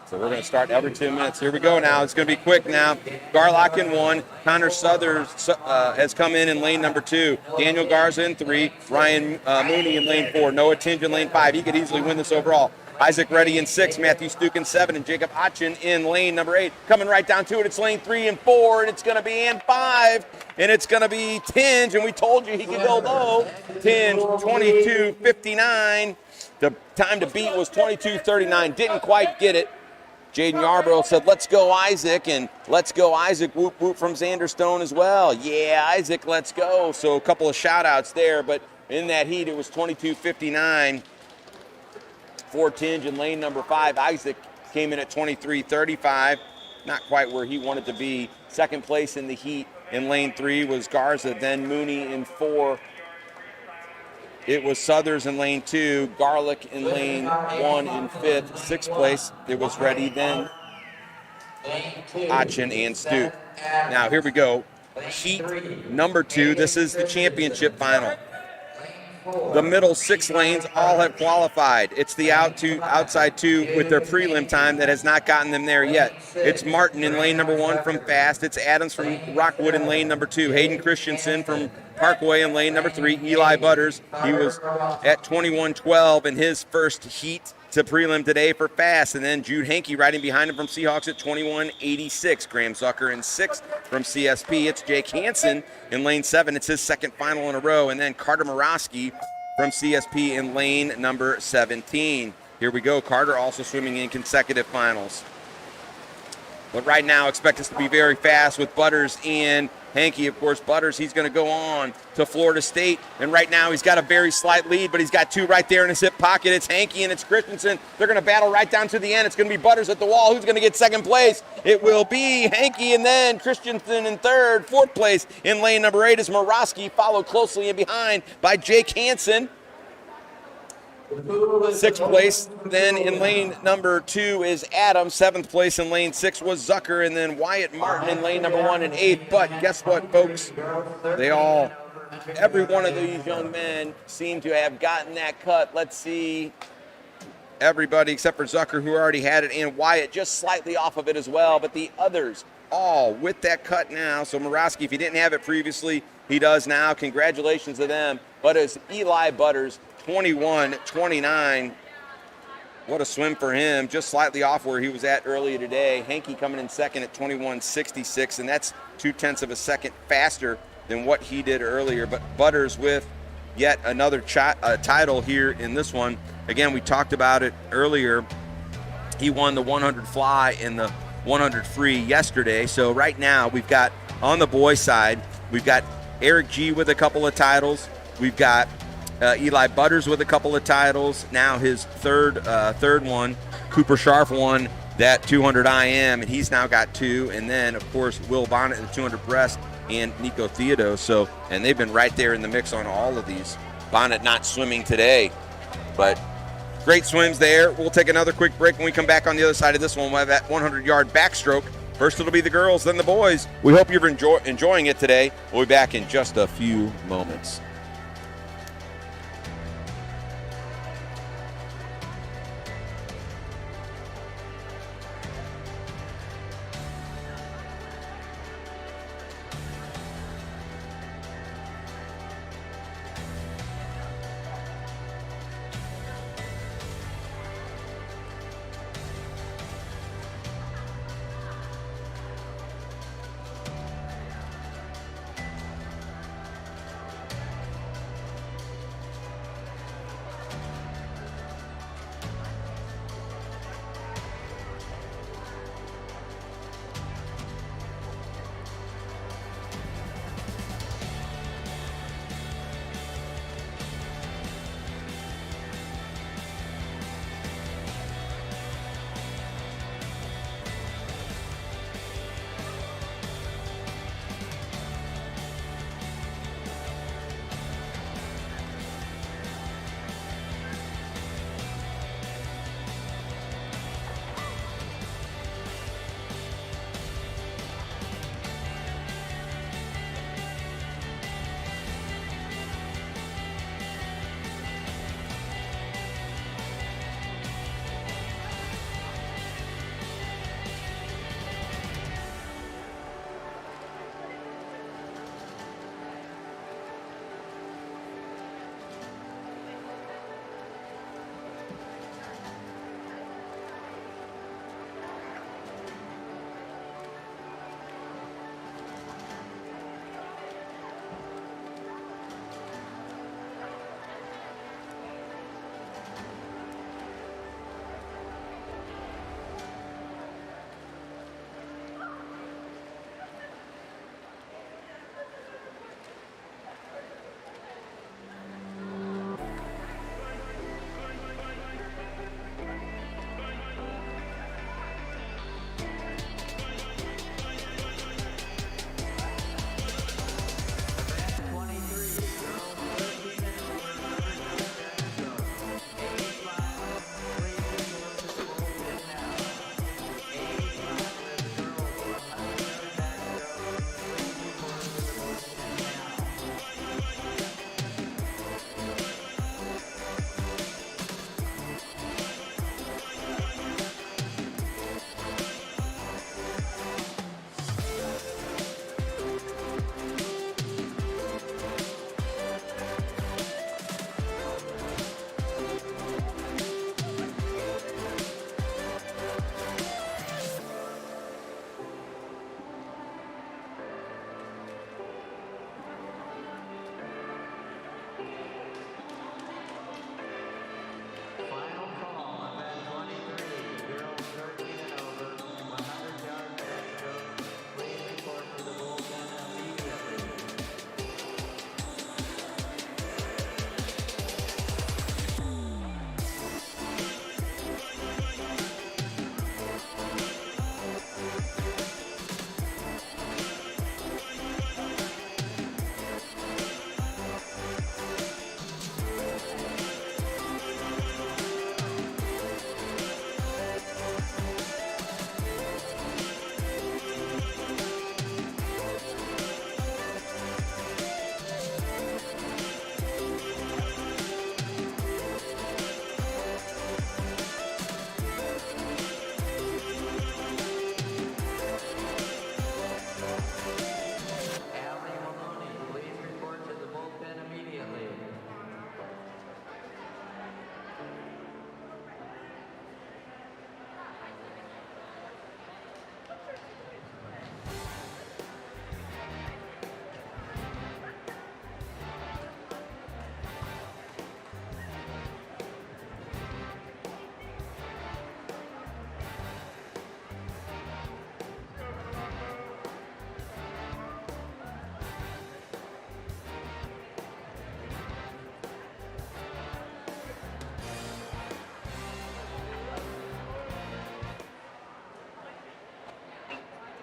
So we're going to start every 2 minutes. Here we go now. It's going to be quick now. Garlock in 1. Connor Southers has come in lane number 2. Daniel Garza in 3. Ryan Mooney in lane 4. Noah Tinge in lane 5. He could easily win this overall. Isaac Reddy in 6. Matthew Stuke in 7. And Jacob Achin in lane number 8. Coming right down to it. It's lane 3 and 4. And it's going to be in 5. And it's going to be Tinge. And we told you he could go low. Tinge, 22:59. The time to beat was 22:39. Didn't quite get it. Jaden Yarborough said, let's go, Isaac, and let's go, Isaac, whoop, whoop from Xander Stone as well. Yeah, Isaac, let's go. So a couple of shout-outs there, but in that heat, it was 22:59 for Tinge in lane number 5. Isaac came in at 23:35, not quite where he wanted to be. Second place in the heat in lane 3 was Garza, then Mooney in 4. It was Southers in lane 2, Garlic in lane 1 in 5th. Sixth place, it was Reddy, then Achin and Stuke. Now, here we go. Heat number 2. This is the championship final. The middle 6 lanes all have qualified. It's the outside 2 with their prelim time that has not gotten them there yet. It's Martin in lane number 1 from Fast. It's Adams from Rockwood in lane number 2. Hayden Christensen from Parkway in lane number 3. Eli Butters, he was at 21:12 in his first heat to prelim today for Fast. And then Jude Hankey riding behind him from Seahawks at 21:86. Graham Zucker in 6th from CSP. It's Jake Hansen in lane 7. It's his second final in a row. And then Carter Morosky from CSP in lane number 17. Here we go. Carter also swimming in consecutive finals. But right now, expect us to be very fast with Butters and Hankey. Of course, Butters, he's going to go on to Florida State. And right now, he's got a very slight lead, but he's got 2 right there in his hip pocket. It's Hankey and it's Christensen. They're going to battle right down to the end. It's going to be Butters at the wall. Who's going to get second place? It will be Hankey and then Christensen in 3rd. 4th place in lane number 8 is Morosky, followed closely in behind by Jake Hansen. 6th place then in lane number 2 is Adam. 7th place in lane 6 was Zucker, and then Wyatt Martin in lane number 1 and 8. But guess what, folks? Every one of these young men seem to have gotten that cut. Let's see. Everybody except for Zucker, who already had it, and Wyatt just slightly off of it as well. But the others all with that cut now. So Morosky, if he didn't have it previously, he does now. Congratulations to them. But it's Eli Butters, 21:29. What a swim for him. Just slightly off where he was at earlier today. Hankey coming in second at 21:66, and that's 0.2 of a second faster than what he did earlier. But Butters with yet another title here in this one. Again, we talked about it earlier. He won the 100 fly and the 100 free yesterday. So right now we've got, on the boys side, we've got Eric G with a couple of titles. We've got Eli Butters with a couple of titles. Now his third one. Cooper Sharf won that 200 IM, and he's now got 2. And then, of course, Will Bonnet in the 200 breast and Nico Theodos. So, and they've been right there in the mix on all of these. Bonnet not swimming today, but great swims there. We'll take another quick break. When we come back on the other side of this one, we'll have that 100-yard backstroke. First it'll be the girls, then the boys. We hope you're enjoying it today. We'll be back in just a few moments.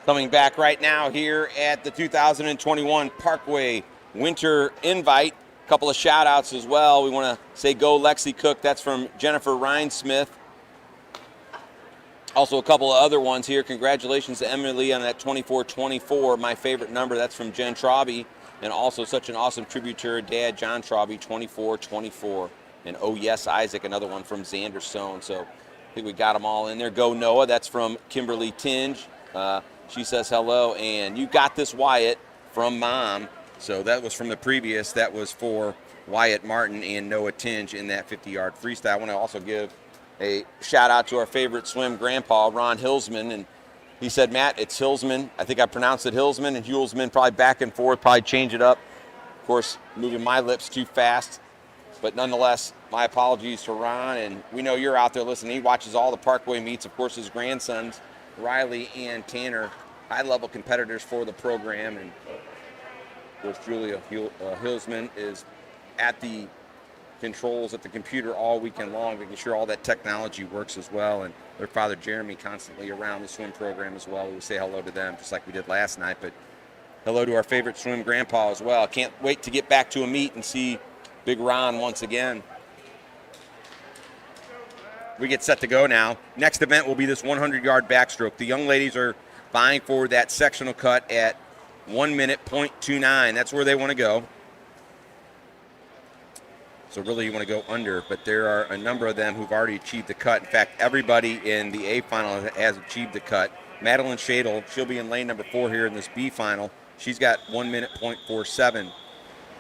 Coming back right now here at the 2021 Parkway Winter Invite. A couple of shout outs as well. We want to say go Lexie Cook. That's from Jennifer Rhinesmith. Also a couple of other ones here. Congratulations to Emily on that 24-24, my favorite number. That's from Jen Trauby. And also such an awesome tribute to her dad, John Trauby, 24-24. And oh yes, Isaac, another one from Xander Stone. So I think we got them all in there. Go Noah, that's from Kimberly Tinge. She says hello. And you got this, Wyatt, from Mom. So that was from the previous. That was for Wyatt Martin and Noah Tinge in that 50-yard freestyle. I want to also give a shout out to our favorite swim grandpa, Ron Hillsman. And he said, Matt, it's Hillsman. I think I pronounced it Hillsman and Hulsman, probably back and forth, probably change it up. Of course, moving my lips too fast. But nonetheless, my apologies to Ron. And we know you're out there listening. He watches all the Parkway meets. Of course, his grandsons, Riley and Tanner, high-level competitors for the program. And of course, Julia Hillsman is at the controls at the computer all weekend long, making sure all that technology works as well. And their father, Jeremy, constantly around the swim program as well. We say hello to them, just like we did last night. But hello to our favorite swim grandpa as well. Can't wait to get back to a meet and see Big Ron once again. We get set to go now. Next event will be this 100-yard backstroke. The young ladies are vying for that sectional cut at 1 minute, 0.29. That's where they want to go. So really you want to go under, but there are a number of them who've already achieved the cut. In fact, everybody in the A final has achieved the cut. Madeline Shadle, she'll be in lane number 4 here in this B final. She's got 1 minute, 0.47.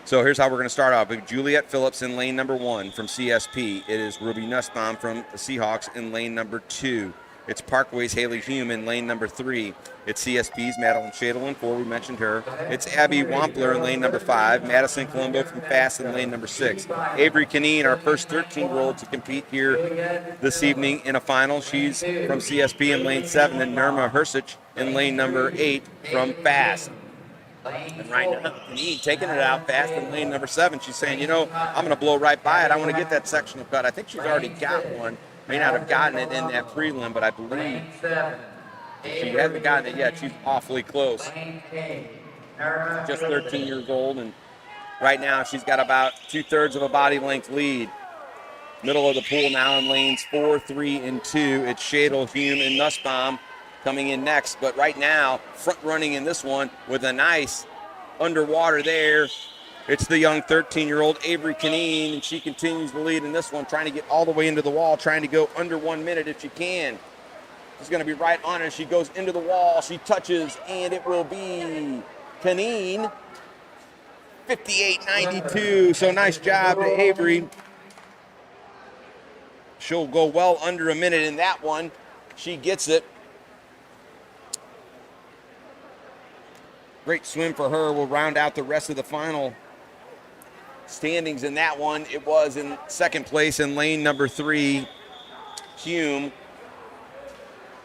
So here's how we're going to start off. Juliet Phillips in lane number 1 from CSP. It is Ruby Nussbaum from the Seahawks in lane number 2. It's Parkway's Haley Hume in lane number 3. It's CSP's Madeline Shadle in 4. We mentioned her. It's Abby Wampler in lane number 5. Madison Colombo from Fast in lane number 6. Avery Kineen, our first 13-year-old to compete here this evening in a final. She's from CSP in lane 7. And Nirma Hersich in lane number 8 from Fast. And right now, Kineen taking it out fast in lane number 7. She's saying, you know, I'm going to blow right by it. I want to get that sectional cut. I think she's already got one. May not have gotten it in that prelim, but I believe she hasn't gotten it yet. She's awfully close. Just 13 years old, and right now she's got about 2/3 of a body length lead. Middle of the pool now in lanes 4, 3, and 2. It's Shadle, Hume, and Nussbaum coming in next. But right now, front running in this one with a nice underwater there. It's the young 13-year-old Avery Kineen, and she continues to lead in this one, trying to get all the way into the wall, trying to go under 1 minute if she can. She's going to be right on it. She goes into the wall. She touches, and it will be Kineen, 58.92. So nice job to Avery. She'll go well under a minute in that one. She gets it. Great swim for her. We'll round out the rest of the final standings in that one. It was in second place in lane number 3, Hume.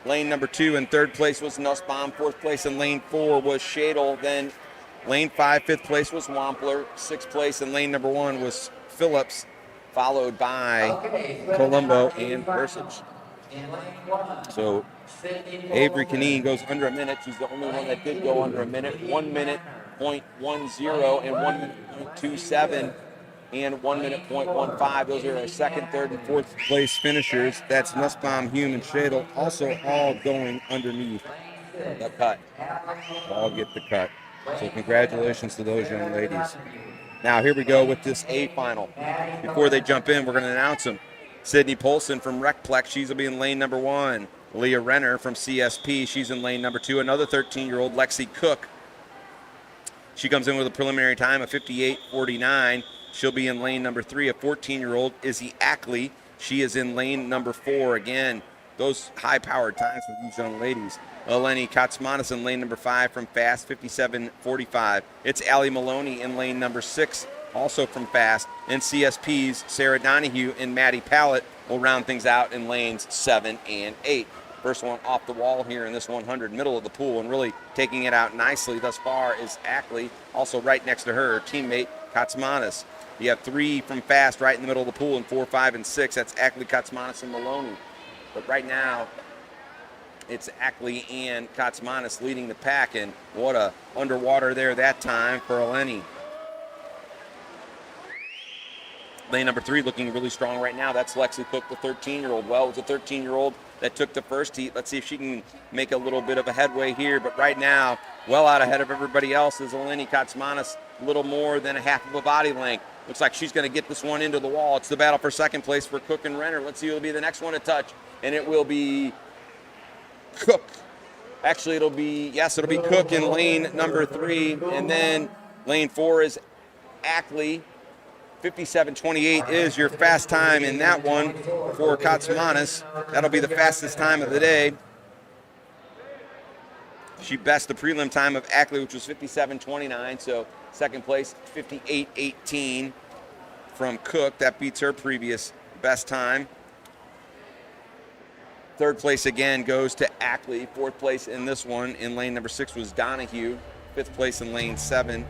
Lane number 2 and third place was Nussbaum. Fourth place in lane 4 was Shadle. Then lane 5, fifth place was Wampler. Sixth place in lane number 1 was Phillips, followed by Colombo and Persich. So Avery Kineen goes under a minute. She's the only one that did go under a minute. 1 minute, 0.10 and 1 minute, 0.27 and 1 minute, 0.15. Those are our second, third, and fourth place finishers. That's Nussbaum, Hume, and Shadle, also all going underneath the cut. All get the cut. So congratulations to those young ladies. Now here we go with this A final. Before they jump in, we're going to announce them. Sydney Polson from Recplex, she's going to be in lane number 1. Leah Renner from CSP, she's in lane number 2. Another 13-year-old, Lexie Cook. She comes in with a preliminary time of 58.49. She'll be in lane number 3. A 14-year-old, Izzy Ackley. She is in lane number 4. Again, those high-powered times for these young ladies. Eleni Katzmanis in lane number 5 from Fast, 57.45. It's Allie Maloney in lane number 6, also from Fast. And CSP's Sarah Donahue and Maddie Pallett will round things out in lanes 7 and 8. First one off the wall here in this 100, middle of the pool, and really taking it out nicely thus far is Ackley. Also right next to her teammate Katzmanis. You have 3 from Fast right in the middle of the pool, and 4, 5, and 6. That's Ackley, Katzmanis, and Maloney. But right now, It's Ackley and Katzmanis leading the pack, and what a underwater there that time for Eleni. Lane number 3 looking really strong right now. That's Lexie Cook, the 13-year-old. Well, it was a 13-year-old that took the first heat. Let's see if she can make a little bit of a headway here. But right now, well out ahead of everybody else is Eleni Katzmanis, a little more than a half of a body length. Looks like she's going to get this one into the wall. It's the battle for second place for Cook and Renner. Let's see who will be the next one to touch. And it will be Cook. Actually, it'll be Cook in lane number 3. And then lane 4 is Ackley. 57:28 is your fast time in that one for Katzmanis. That'll be the fastest time of the day. She best the prelim time of Ackley, which was 57:29. So second place, 58:18 from Cook. That beats her previous best time. Third place again goes to Ackley. Fourth place in this one in lane number 6 was Donahue. Fifth place in lane 7.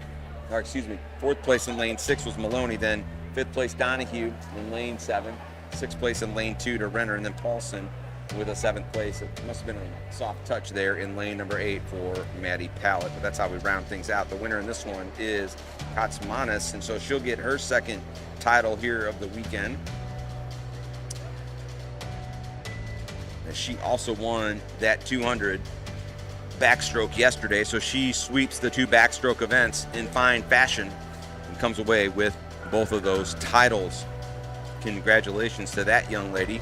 Fourth place in lane 6 was Maloney, then fifth place Donahue in lane 7, sixth place in lane 2 to Renner, and then Paulson with a 7th place. It must have been a soft touch there in lane number 8 for Maddie Pallett, but that's how we round things out. The winner in this one is Katzmanis, and so she'll get her second title here of the weekend. She also won that 200 backstroke yesterday, so she sweeps the 2 backstroke events in fine fashion and comes away with both of those titles. Congratulations to that young lady.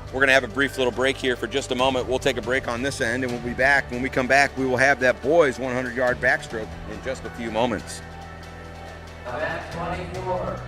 We're going to have a brief little break here for just a moment. We'll take a break on this end, and we'll be back. When we come back, we will have that boys 100-yard backstroke in just a few moments. Event 24.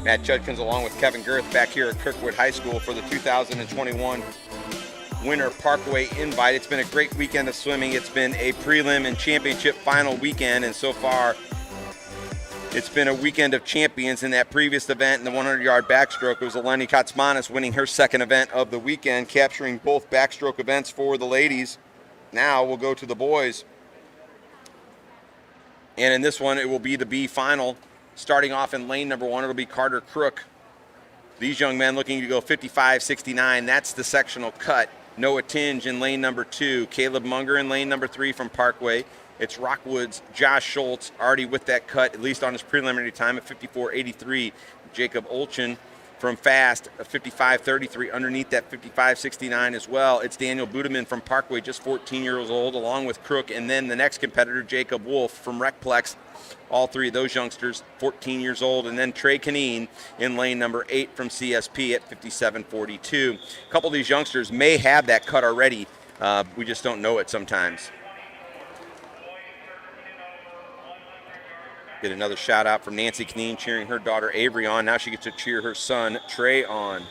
Matt Judkins along with Kevin Girth back here at Kirkwood High School for the 2021 Winter Parkway Invite. It's been a great weekend of swimming. It's been a prelim and championship final weekend, and so far it's been a weekend of champions. In that previous event, in the 100-yard backstroke, it was Eleni Katsmanis winning her second event of the weekend, capturing both backstroke events for the ladies. Now we'll go to the boys. And in this one, it will be the B final. Starting off in lane number 1, it'll be Carter Crook. These young men looking to go 55-69. That's the sectional cut. Noah Tinge in lane number 2. Caleb Munger in lane number 3 from Parkway. It's Rockwood's Josh Schultz already with that cut, at least on his preliminary time at 54.83. Jacob Olchen from Fast, a 55.33 underneath that 55.69 as well. It's Daniel Budeman from Parkway, just 14 years old, along with Crook. And then the next competitor, Jacob Wolf from Recplex. All three of those youngsters, 14 years old. And then Trey Canine in lane number 8 from CSP at 57.42. A couple of these youngsters may have that cut already. We just don't know it sometimes. Get another shout out from Nancy Canine cheering her daughter Avery on. Now she gets to cheer her son Trey on.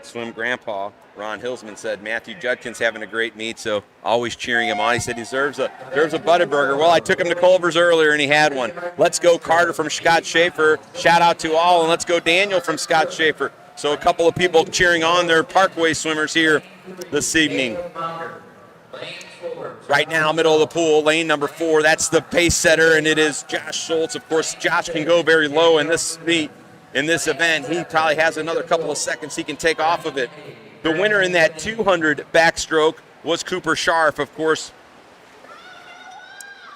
Swim grandpa Ron Hilsman said Matthew Judkins having a great meet, so always cheering him on. He said he deserves a Butterburger. Well, I took him to Culver's earlier and he had one. Let's go Carter from Scott Schaefer. Shout out to all, and let's go Daniel from Scott Schaefer. So a couple of people cheering on their Parkway swimmers here this evening. Right now, middle of the pool, lane number 4. That's the pace setter, and it is Josh Schultz. Of course, Josh can go very low in this meet. In this event, he probably has another couple of seconds he can take off of it. The winner in that 200 backstroke was Cooper Scharf. Of course,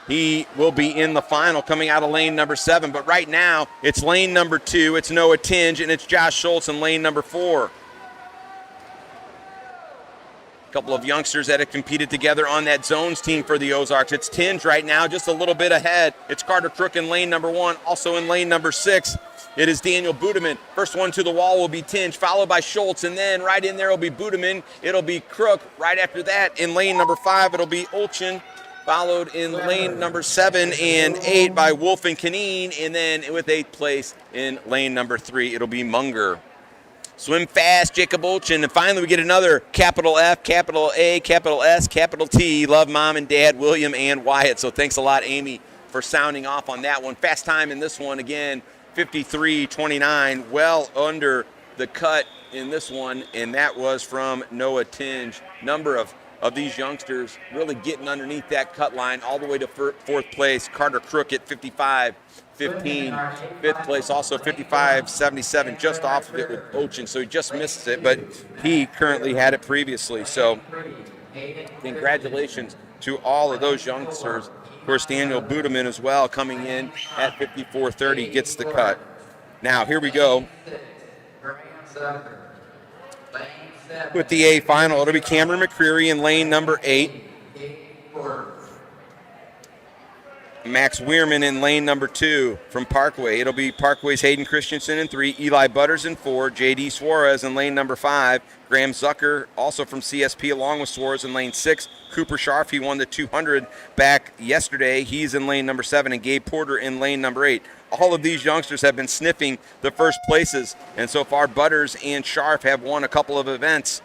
he will be in the final coming out of lane number 7. But right now, it's lane number 2. It's Noah Tinge, and it's Josh Schultz in lane number 4. A couple of youngsters that have competed together on that zones team for the Ozarks. It's Tinge right now, just a little bit ahead. It's Carter Crook in lane number 1. Also in lane number 6, it is Daniel Budeman. First one to the wall will be Tinge, followed by Schultz, and then right in there will be Budeman. It'll be Crook. Right after that, in lane number 5, it'll be Olchen, followed in lane number 7 and 8 by Wolf and Canine, and then with 8th place in lane number 3, it'll be Munger. Swim fast, Jacob Olchen, and finally we get another capital F, capital A, capital S, capital T. Love Mom and Dad, William and Wyatt. So thanks a lot, Amy, for sounding off on that one. Fast time in this one, again, 53.29, well under the cut in this one, and that was from Noah Tinge. Number of these youngsters really getting underneath that cut line all the way to 4th place. Carter Crook at 55.15. 5th place also 55.77, just off of it with Olchen, so he just missed it, but he currently had it previously. So congratulations to all of those youngsters. Of course, Daniel Budeman as well coming in at 54.30 gets the cut. Now, here we go with the A final. It'll be Cameron McCreary in lane number 8. Max Weirman in lane number 2 from Parkway. It'll be Parkway's Hayden Christensen in 3, Eli Butters in 4, J.D. Suarez in lane number 5, Graham Zucker also from CSP along with Suarez in lane 6, Cooper Scharf, he won the 200 back yesterday. He's in lane number 7, and Gabe Porter in lane number 8. All of these youngsters have been sniffing the first places, and so far Butters and Scharf have won a couple of events.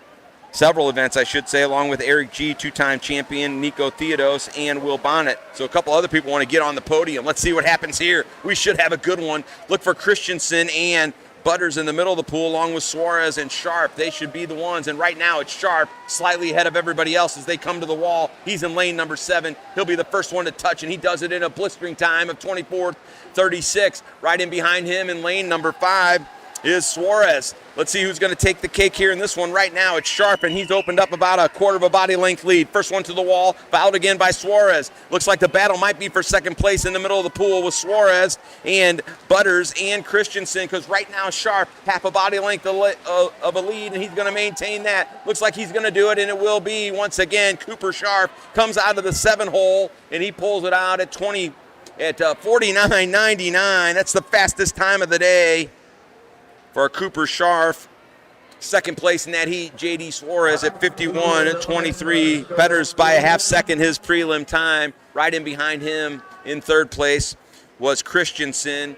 Several events, I should say, along with Eric G., 2-time champion, Nico Theodos, and Will Bonnet. So a couple other people want to get on the podium. Let's see what happens here. We should have a good one. Look for Christensen and Butters in the middle of the pool, along with Suarez and Sharp. They should be the ones. And right now it's Sharp, slightly ahead of everybody else as they come to the wall. He's in lane number 7. He'll be the first one to touch, and he does it in a blistering time of 24.36. Right in behind him in lane number 5 is Suarez. Let's see who's going to take the cake here in this one. Right now it's Sharp, and he's opened up about a quarter of a body length lead. First one to the wall, fouled again by Suarez. Looks like the battle might be for second place in the middle of the pool with Suarez and Butters and Christensen, because right now Sharp, half a body length of a lead, and he's going to maintain that. Looks like he's going to do it, and it will be, once again, Cooper Sharp comes out of the 7 hole, and he pulls it out at 49.99. That's the fastest time of the day for Cooper Scharf. Second place in that heat, J.D. Suarez at 51.23, betters by a half second his prelim time. Right in behind him in third place was Christensen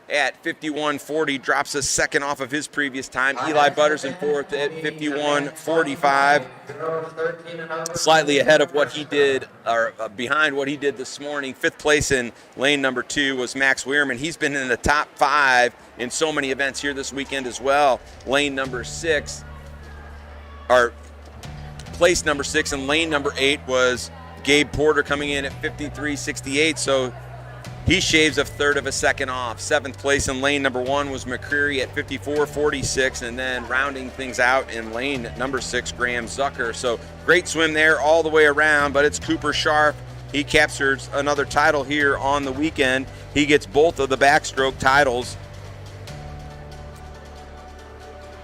at 51.40, drops a second off of his previous time. Eli Butters in fourth at 51.45, slightly ahead of what he did, or behind what he did this morning. Fifth place in lane number 2 was Max Weirman. He's been in the top 5 in so many events here this weekend as well. Lane number 6, or place number 6, and lane number 8 was Gabe Porter coming in at 53.68, so he shaves a third of a second off. Seventh place in lane number 1 was McCreary at 54.46, and then rounding things out in lane number 6, Graham Zucker. So great swim there all the way around, but it's Cooper Sharp. He captures another title here on the weekend. He gets both of the backstroke titles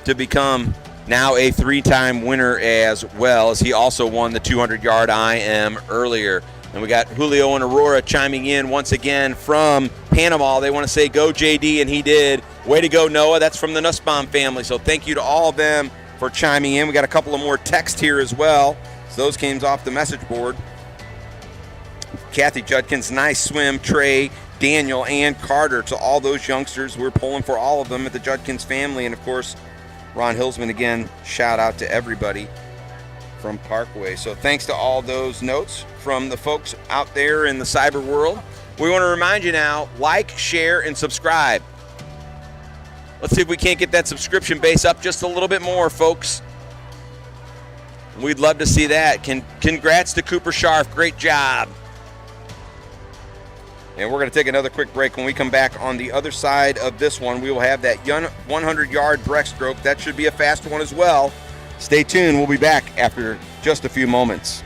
to become now a 3-time winner, as well as he also won the 200-yard IM earlier. And we got Julio and Aurora chiming in once again from Panama. They want to say, go JD, and he did. Way to go, Noah. That's from the Nussbaum family. So thank you to all of them for chiming in. We got a couple of more texts here as well. So those came off the message board. Kathy Judkins, nice swim. Trey, Daniel, and Carter. To all those youngsters, we're pulling for all of them at the Judkins family. And, of course, Ron Hilsman, again, shout out to everybody from Parkway. So thanks to all those notes from the folks out there in the cyber world. We want to remind you now, like, share, and subscribe. Let's see if we can't get that subscription base up just a little bit more, folks. We'd love to see that. Congrats to Cooper Sharp. Great job. And we're going to take another quick break. When we come back on the other side of this one, we will have that 100-yard breaststroke. That should be a fast one as well. Stay tuned. We'll be back after just a few moments.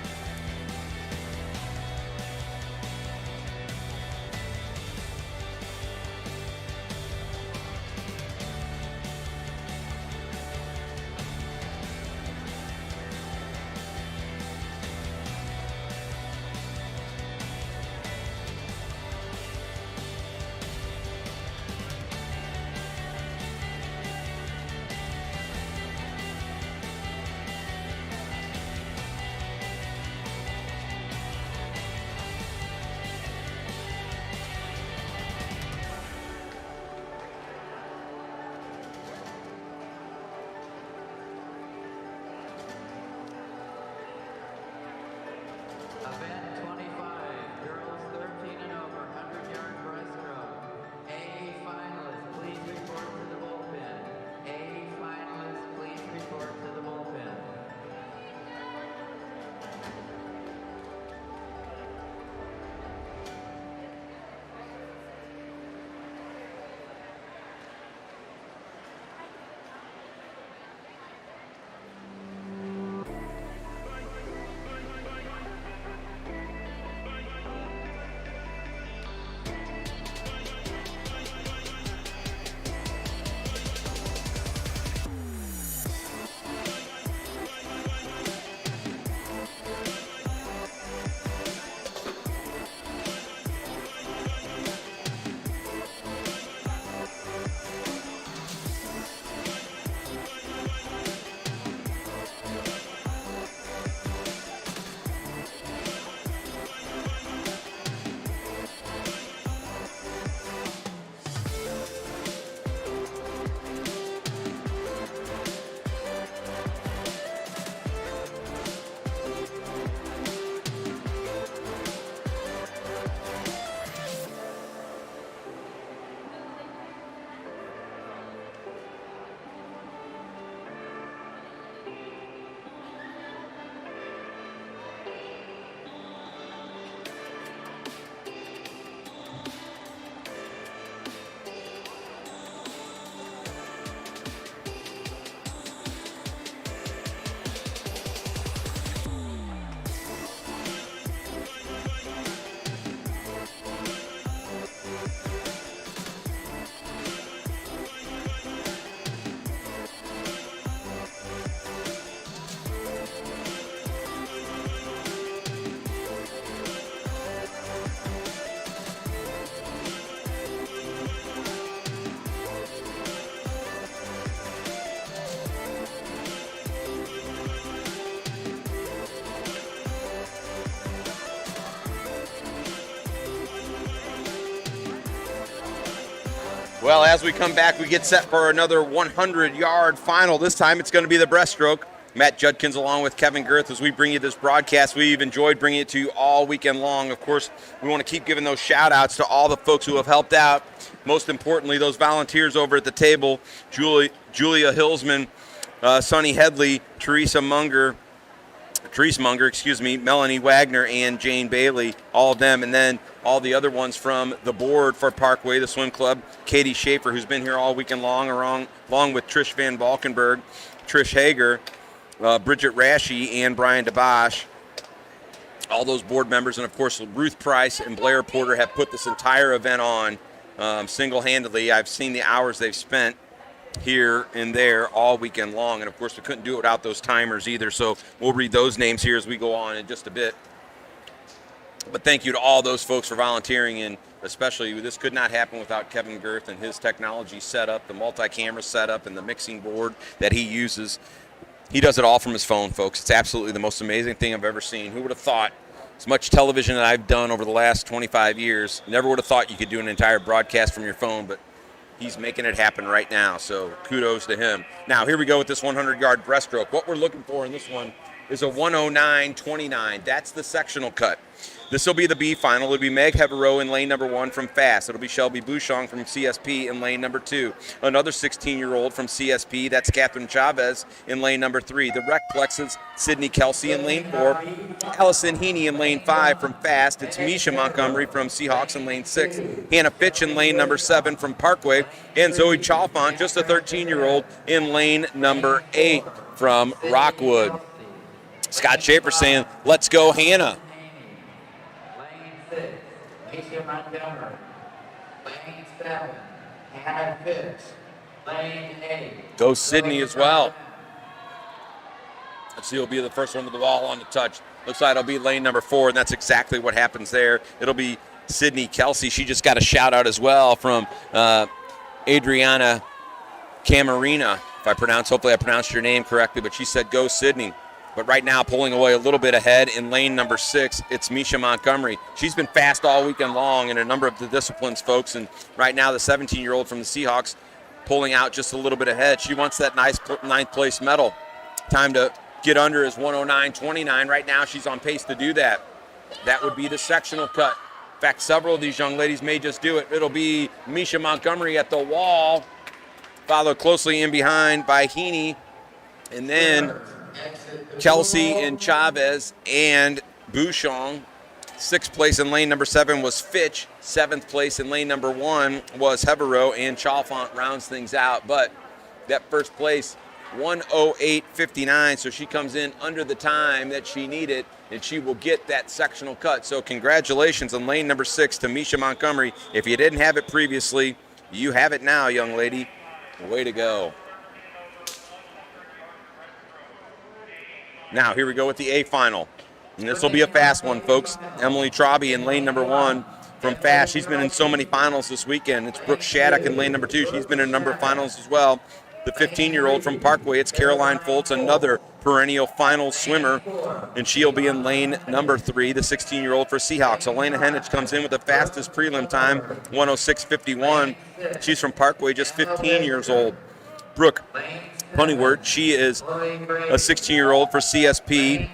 Well, as we come back, we get set for another 100-yard final. This time it's going to be the breaststroke. Matt Judkins along with Kevin Girth as we bring you this broadcast. We've enjoyed bringing it to you all weekend long. Of course, we want to keep giving those shout-outs to all the folks who have helped out. Most importantly, those volunteers over at the table, Julia Hillsman, Sonny Headley, Therese Munger, Melanie Wagner, and Jane Bailey, all of them. And then all the other ones from the board for Parkway, the swim club, Katie Schaefer, who's been here all weekend long, along with Trish Van Valkenburg, Trish Hager, Bridget Rashi, and Brian DeBosch. All those board members, and of course Ruth Price and Blair Porter have put this entire event on single-handedly. I've seen the hours they've spent here and there all weekend long, and of course we couldn't do it without those timers either, so we'll read those names here as we go on in just a bit. But thank you to all those folks for volunteering, and especially this could not happen without Kevin Girth and his technology setup, the multi-camera setup, and the mixing board that he uses. He does it all from his phone, folks. It's absolutely the most amazing thing I've ever seen. Who would have thought? As much television that I've done over the last 25 years, never would have thought you could do an entire broadcast from your phone, but he's making it happen right now, so kudos to him. Now, here we go with this 100-yard breaststroke. What we're looking for in this one is a 109.29. That's the sectional cut. This will be the B final. It'll be Meg Heverow in lane number 1 from Fast. It'll be Shelby Bouchon from CSP in lane number 2. Another 16-year-old from CSP, that's Catherine Chavez in lane number 3. The Recplexes, Sydney Kelsey in lane 4. Allison Heaney in lane 5 from Fast. It's Misha Montgomery from Seahawks in lane 6. Hannah Fitch in lane number 7 from Parkway. And Zoe Chalfont, just a 13-year-old, in lane number 8 from Rockwood. Scott Schaefer saying, let's go, Hannah. Lane 6, Misha Montgomery. Lane 7, Hannah Fitch. Lane 8. Go Sydney as well. Let's see who'll be the first one with the ball on the touch. Looks like it'll be lane number 4, and that's exactly what happens there. It'll be Sydney Kelsey. She just got a shout-out as well from Adriana Camarina. Hopefully I pronounced your name correctly, but she said go Sydney. But right now, pulling away a little bit ahead in lane number 6, it's Misha Montgomery. She's been fast all weekend long in a number of the disciplines, folks. And right now, the 17-year-old from the Seahawks pulling out just a little bit ahead. She wants that nice 9th place medal. Time to get under is 109.29. Right now, she's on pace to do that. That would be the sectional cut. In fact, several of these young ladies may just do it. It'll be Misha Montgomery at the wall, followed closely in behind by Heaney, and then Kelsey and Chavez and Bouchon. 6th place in lane number 7 was Fitch. 7th place in lane number 1 was Heverow, and Chalfont rounds things out. But that first place, 108.59, so she comes in under the time that she needed, and she will get that sectional cut. So congratulations on lane number 6 to Misha Montgomery. If you didn't have it previously, you have it now, young lady. Way to go. Now, here we go with the A final. And this will be a fast one, folks. Emily Trauby in lane number 1 from Fast. She's been in so many finals this weekend. It's Brooke Shattuck in lane number 2. She's been in a number of finals as well. The 15-year-old from Parkway, it's Caroline Foltz, another perennial final swimmer. And she'll be in lane number 3, the 16-year-old for Seahawks. Elena Henich comes in with the fastest prelim time, 106.51. She's from Parkway, just 15 years old. Brooke Punnywort, she is a 16-year-old for CSP.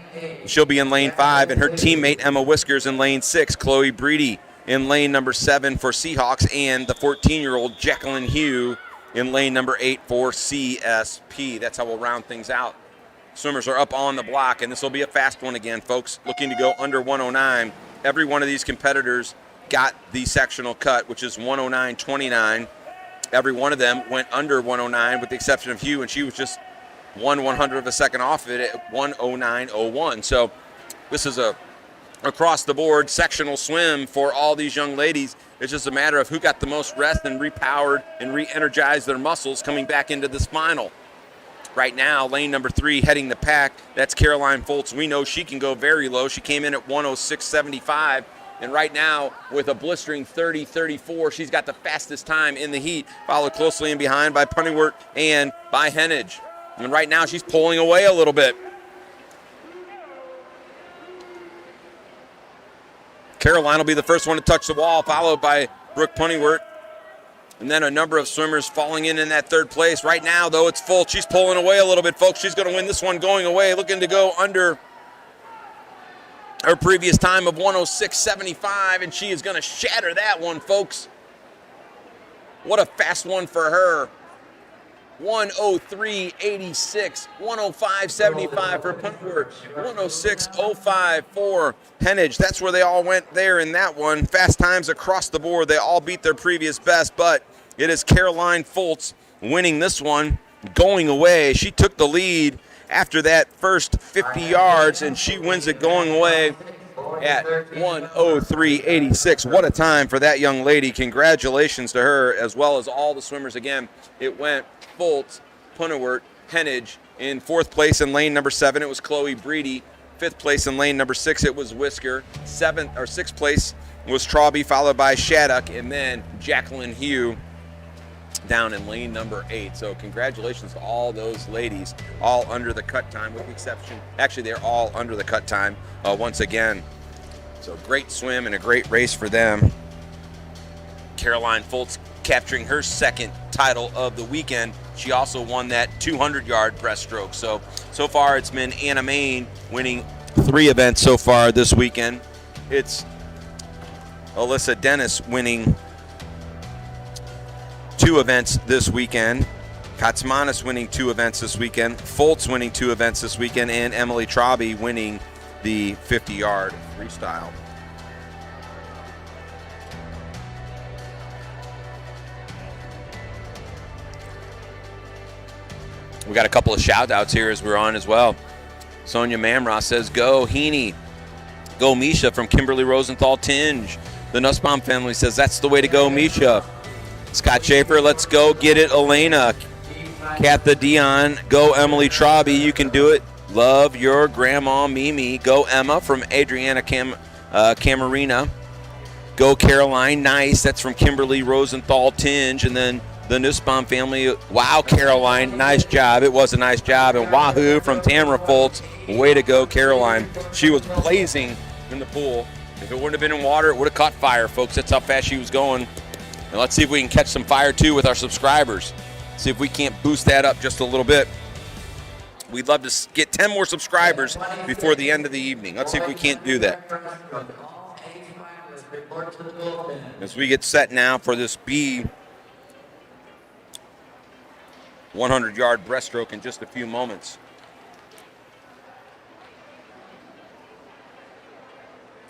She'll be in lane 5, and her teammate Emma Whiskers in lane 6. Chloe Breedy in lane number 7 for Seahawks, and the 14-year-old Jacqueline Hugh in lane number 8 for CSP. That's how we'll round things out. Swimmers are up on the block, and this will be a fast one again, folks. Looking to go under 109. Every one of these competitors got the sectional cut, which is 109.29. Every one of them went under 109 with the exception of Hugh, and she was just 1/100 of a second off of it at 109.01. So this is a across-the-board sectional swim for all these young ladies. It's just a matter of who got the most rest and repowered and re-energized their muscles coming back into this final. Right now, lane number 3 heading the pack, that's Caroline Foltz. We know she can go very low. She came in at 106.75. And right now, with a blistering 30.34, she's got the fastest time in the heat, followed closely in behind by Punnywort and by Hennig. And right now, she's pulling away a little bit. Caroline will be the first one to touch the wall, followed by Brooke Punnywort. And then a number of swimmers falling in that third place. Right now, though, it's Fultz. She's pulling away a little bit, folks. She's going to win this one going away, looking to go under her previous time of 106.75, and she is going to shatter that one, folks. What a fast one for her. 103.86, 105.75 for Puntworth, 106.05 for Henage. That's where they all went there in that one. Fast times across the board. They all beat their previous best, but it is Caroline Fultz winning this one, going away. She took the lead after that first 50 yards, and she wins it going away at 103.86. What a time for that young lady. Congratulations to her, as well as all the swimmers. Again, it went Fultz, Puntworth, Henage. In fourth place in lane number 7, it was Chloe Breedy. Fifth place in lane number 6, it was Whisker. Sixth place was Trauby, followed by Shattuck, and then Jacqueline Hugh down in lane number 8. So congratulations to all those ladies, all under the cut time, with the exception. Actually, they're all under the cut time once again. So great swim and a great race for them. Caroline Fultz capturing her second title of the weekend. She also won that 200-yard breaststroke. So far it's been Anna Main winning 3 events so far this weekend. It's Alyssa Dennis winning 2 events this weekend. Katzmanis winning 2 events this weekend. Foltz winning 2 events this weekend. And Emily Trauby winning the 50-yard freestyle. We got a couple of shout-outs here as we're on as well. Sonia Mamroth says, go Heaney. Go Misha from Kimberly Rosenthal Tinge. The Nussbaum family says, that's the way to go, Misha. Scott Schaefer, let's go get it, Elena. Katha Dion, go Emily Trauby, you can do it. Love your grandma, Mimi. Go Emma from Adriana Camarina. Go Caroline, nice. That's from Kimberly Rosenthal Tinge. And then the Nussbaum family, wow, Caroline, nice job. It was a nice job. And wahoo from Tamara Foltz, way to go, Caroline. She was blazing in the pool. If it wouldn't have been in water, it would have caught fire, folks. That's how fast she was going. And let's see if we can catch some fire, too, with our subscribers. See if we can't boost that up just a little bit. We'd love to get 10 more subscribers before the end of the evening. Let's see if we can't do that. As we get set now for this B 100-yard breaststroke in just a few moments.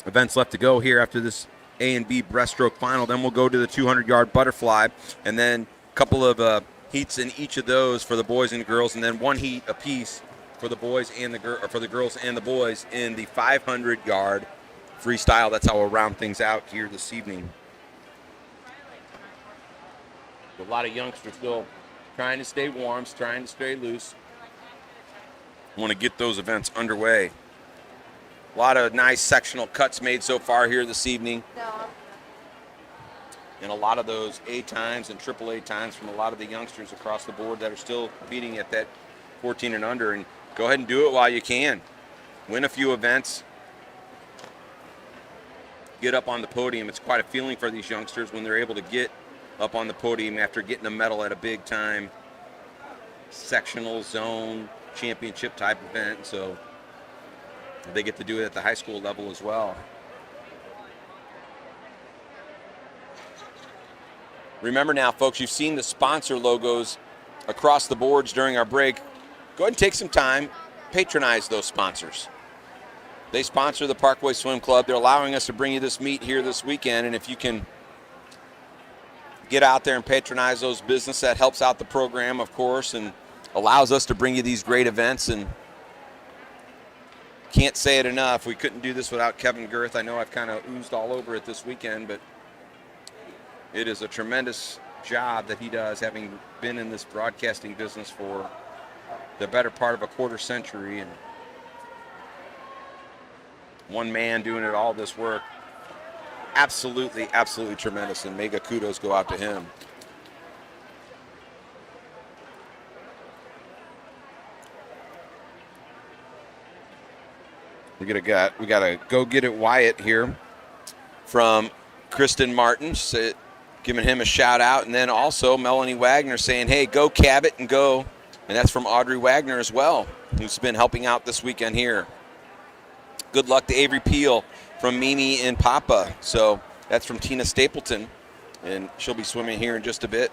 Events left to go here after this A and B breaststroke final. Then we'll go to the 200-yard butterfly, and then a couple of heats in each of those for the boys and the girls, and then 1 heat apiece for the boys and the girls and the boys in the 500-yard freestyle. That's how we'll round things out here this evening. A lot of youngsters still trying to stay warm, trying to stay loose. Want to get those events underway. A lot of nice sectional cuts made so far here this evening. And a lot of those A times and triple A times from a lot of the youngsters across the board that are still competing at that 14 and under. And go ahead and do it while you can. Win a few events. Get up on the podium. It's quite a feeling for these youngsters when they're able to get up on the podium after getting a medal at a big time sectional zone championship type event. So they get to do it at the high school level as well. Remember now, folks, you've seen the sponsor logos across the boards during our break. Go ahead and take some time, patronize those sponsors. They sponsor the Parkway Swim Club. They're allowing us to bring you this meet here this weekend, and if you can get out there and patronize those businesses, that helps out the program, of course, and allows us to bring you these great events. And can't say it enough, we couldn't do this without Kevin Girth. I know I've kind of oozed all over it this weekend, but it is a tremendous job that he does, having been in this broadcasting business for the better part of a quarter century, and one man doing it all this work. Absolutely, absolutely tremendous, and mega kudos go out to him. We gotta go get it Wyatt here from Kristen Martin. giving him a shout out. And then also Melanie Wagner saying, hey, go Cabot and go. And that's from Audrey Wagner as well, who's been helping out this weekend here. Good luck to Avery Peel from Mimi and Papa. So that's from Tina Stapleton, and she'll be swimming here in just a bit.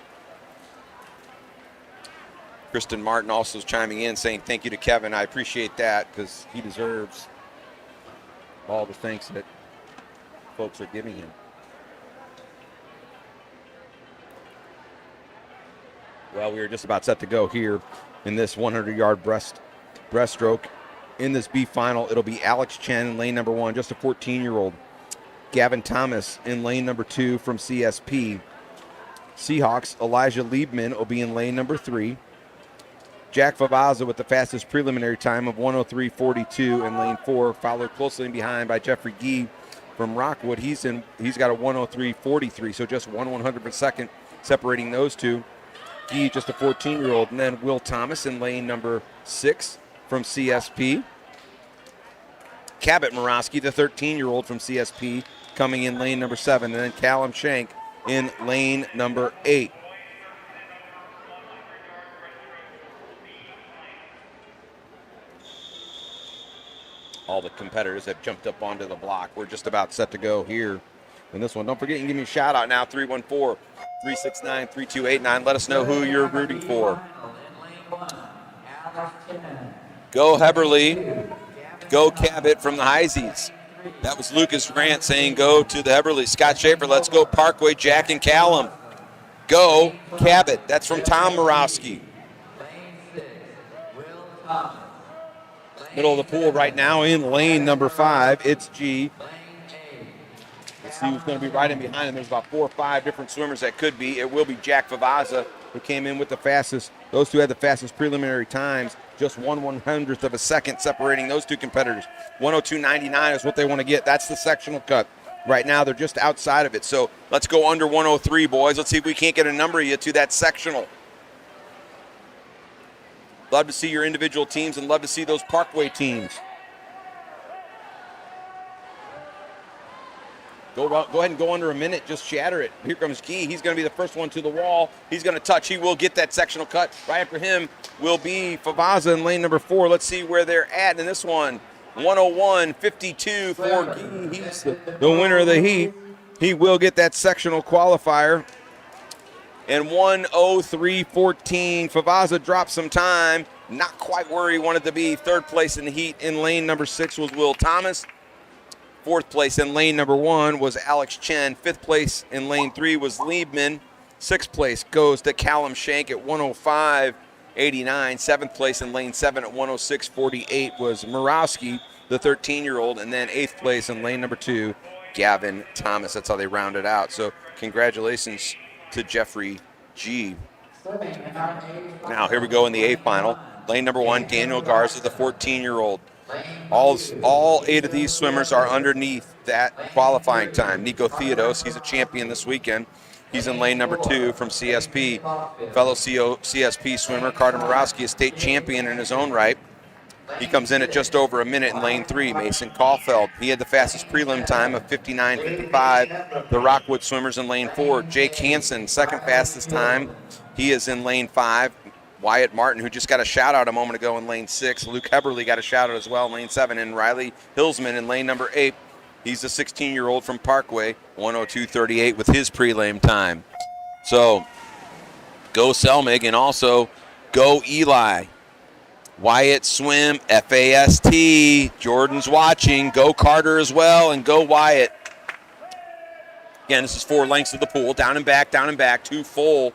Kristen Martin also is chiming in saying thank you to Kevin. I appreciate that because he deserves all the thanks that folks are giving him. Well, we are just about set to go here in this 100-yard breaststroke. In this B final, it'll be Alex Chen in lane number 1, just a 14-year-old. Gavin Thomas in lane number 2 from CSP. Seahawks, Elijah Liebman will be in lane number 3. Jack Favazza with the fastest preliminary time of 1:03.42 in lane 4, followed closely behind by Jeffrey Gee from Rockwood. He's got a 1:03.43, so just 1/100th of a second separating those two. Gee, just a 14-year-old, and then Will Thomas in lane number 6 from CSP. Cabot Morosky, the 13-year-old from CSP, coming in lane number 7, and then Callum Shank in lane number 8. All the competitors have jumped up onto the block. We're just about set to go here in this one. Don't forget, you can give me a shout out now, 314-369-3289. Let us know who you're rooting for. Go Heberly. Go Cabot from the Heisies. That was Lucas Grant saying go to the Heberly. Scott Schaefer, let's go Parkway, Jack and Callum. Go Cabot. That's from Tom Morowski. Middle of the pool right now in lane number 5. It's G. Let's see who's going to be right in behind him. There's about 4 or 5 different swimmers that could be. It will be Jack Favazza, who came in with the fastest. Those two had the fastest preliminary times. Just 1/100th of a second separating those two competitors. 1:02.99 is what they want to get. That's the sectional cut. Right now, they're just outside of it. So let's go under 1:03, boys. Let's see if we can't get a number of you to that sectional. Love to see your individual teams and love to see those Parkway teams. Go ahead and go under a minute. Just shatter it. Here comes Key. He's going to be the first one to the wall. He's going to touch. He will get that sectional cut. Right after him will be Favazza in lane number 4. Let's see where they're at in this one. 101.52 for Key. He's the winner of the heat. He will get that sectional qualifier. And 1:03.14. Favazza dropped some time. Not quite where he wanted to be. Third place in the heat in lane number 6 was Will Thomas. Fourth place in lane number 1 was Alex Chen. Fifth place in lane 3 was Liebman. Sixth place goes to Callum Shank at 105.89. Seventh place in lane 7 at 106.48 was Morowski, the 13-year-old. And then eighth place in lane number 2, Gavin Thomas. That's how they rounded out. So congratulations to Jeffrey G. Now here we go in the A final. Lane number 1, Daniel Garza, the 14-year-old. All 8 of these swimmers are underneath that qualifying time. Nico Theodos, he's a champion this weekend. He's in lane number 2 from CSP. Fellow CSP swimmer Carter Morowski, a state champion in his own right. He comes in at just over a minute in lane 3. Mason Caulfield, he had the fastest prelim time of 59.55. The Rockwood swimmers in lane 4. Jake Hansen, second fastest time. He is in lane 5. Wyatt Martin, who just got a shout-out a moment ago in lane 6. Luke Heberly got a shout-out as well in lane 7. And Riley Hillsman in lane number 8. He's a 16-year-old from Parkway, 1:02.38 with his prelim time. So, go Selmig and also go Eli. Wyatt swim, FAST. Jordan's watching. Go Carter as well, and go Wyatt. Again, this is 4 lengths of the pool. Down and back, 2 full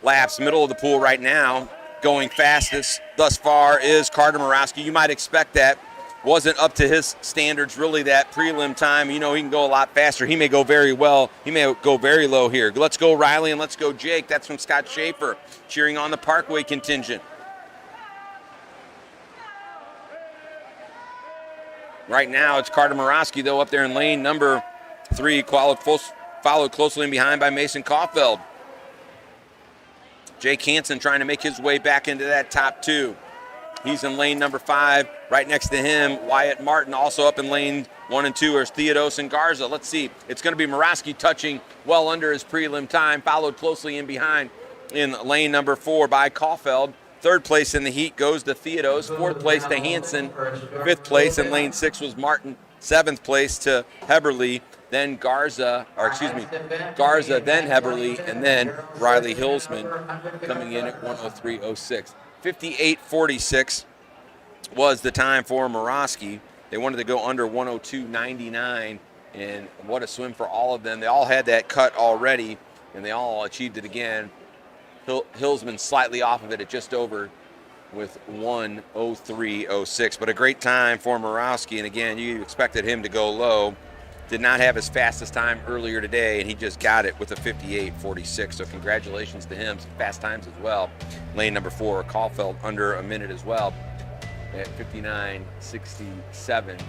laps. Middle of the pool right now. Going fastest thus far is Carter Morowski. You might expect that. Wasn't up to his standards, really, that prelim time. You know, he can go a lot faster. He may go very well. He may go very low here. Let's go Riley and let's go Jake. That's from Scott Schaefer, cheering on the Parkway contingent. Right now, it's Carter Morowski, though, up there in lane number 3, followed closely in behind by Mason Caulfield. Jake Hansen trying to make his way back into that top 2. He's in lane number 5. Right next to him, Wyatt Martin, also up in lane 1 and 2, are Theodos and Garza. Let's see. It's going to be Murawski touching well under his prelim time, followed closely in behind in lane number 4 by Caulfield. 3rd place in the heat goes to Theodos. 4th place to Hansen. 5th place in lane 6 was Martin. 7th place to Heberly. Then Garza, then Heberly, and then Riley Hillsman coming in at 103.06. 58.46 was the time for Murawski. They wanted to go under 102.99, and what a swim for all of them. They all had that cut already, and they all achieved it again. Hillsman slightly off of it at just over with 103.06, but a great time for Murawski, and again, you expected him to go low. Did not have his fastest time earlier today, and he just got it with a 58.46. So congratulations to him. Some fast times as well. Lane number 4, Caulfield, under a minute as well at 59.67.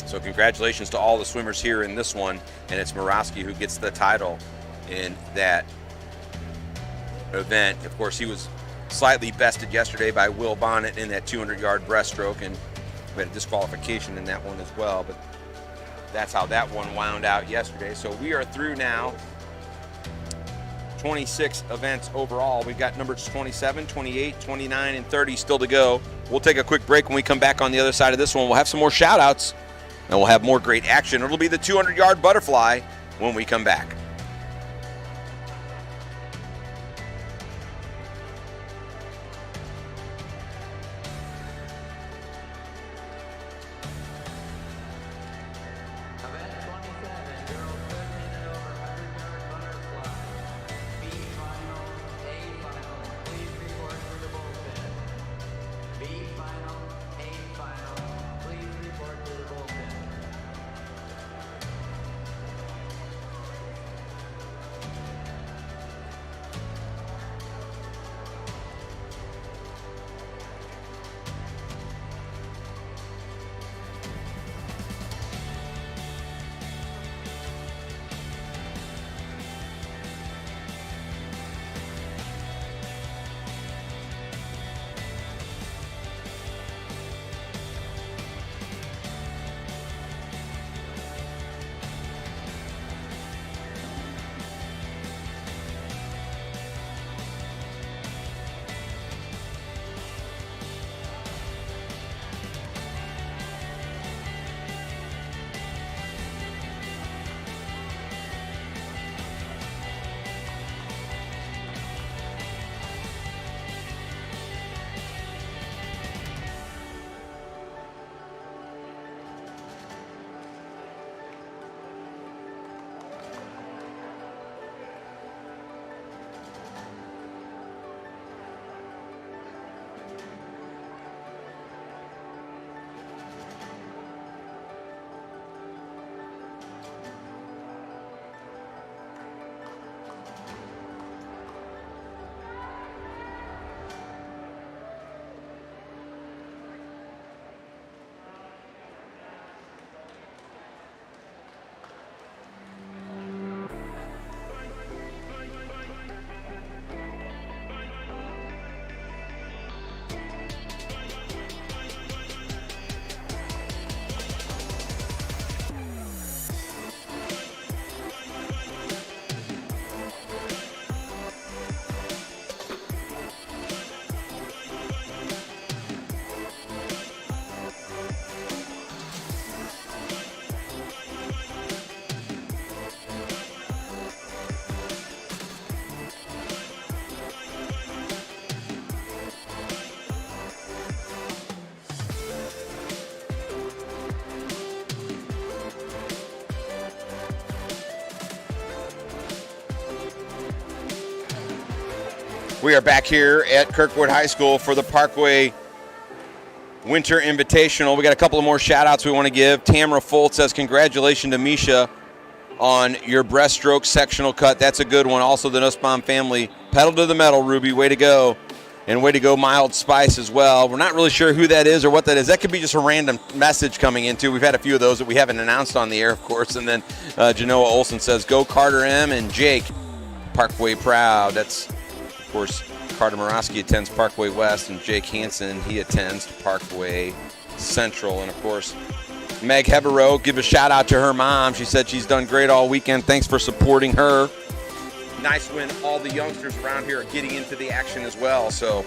So congratulations to all the swimmers here in this one, and it's Murawski who gets the title in that event. Of course, he was slightly bested yesterday by Will Bonnet in that 200-yard breaststroke, and we had a disqualification in that one as well, but that's how that one wound out yesterday. So we are through now 26 events overall. We've got numbers 27, 28, 29, and 30 still to go. We'll take a quick break. When we come back on the other side of this one, we'll have some more shout outs, and we'll have more great action. It'll be the 200-yard butterfly when we come back. We are back here at Kirkwood High School for the Parkway Winter Invitational. We got a couple of more shout-outs we want to give. Tamara Foltz says, congratulations to Misha on your breaststroke sectional cut. That's a good one. Also, the Nussbaum family. Pedal to the metal, Ruby. Way to go. And way to go, Mild Spice, as well. We're not really sure who that is or what that is. That could be just a random message coming in, too. We've had a few of those that we haven't announced on the air, of course. And then Genoa Olson says, go Carter M. and Jake. Parkway proud. That's course, Carter Morosky attends Parkway West, and Jake Hansen, he attends Parkway Central. And, of course, Meg Heverow, give a shout-out to her mom. She said she's done great all weekend. Thanks for supporting her. Nice when all the youngsters around here are getting into the action as well. So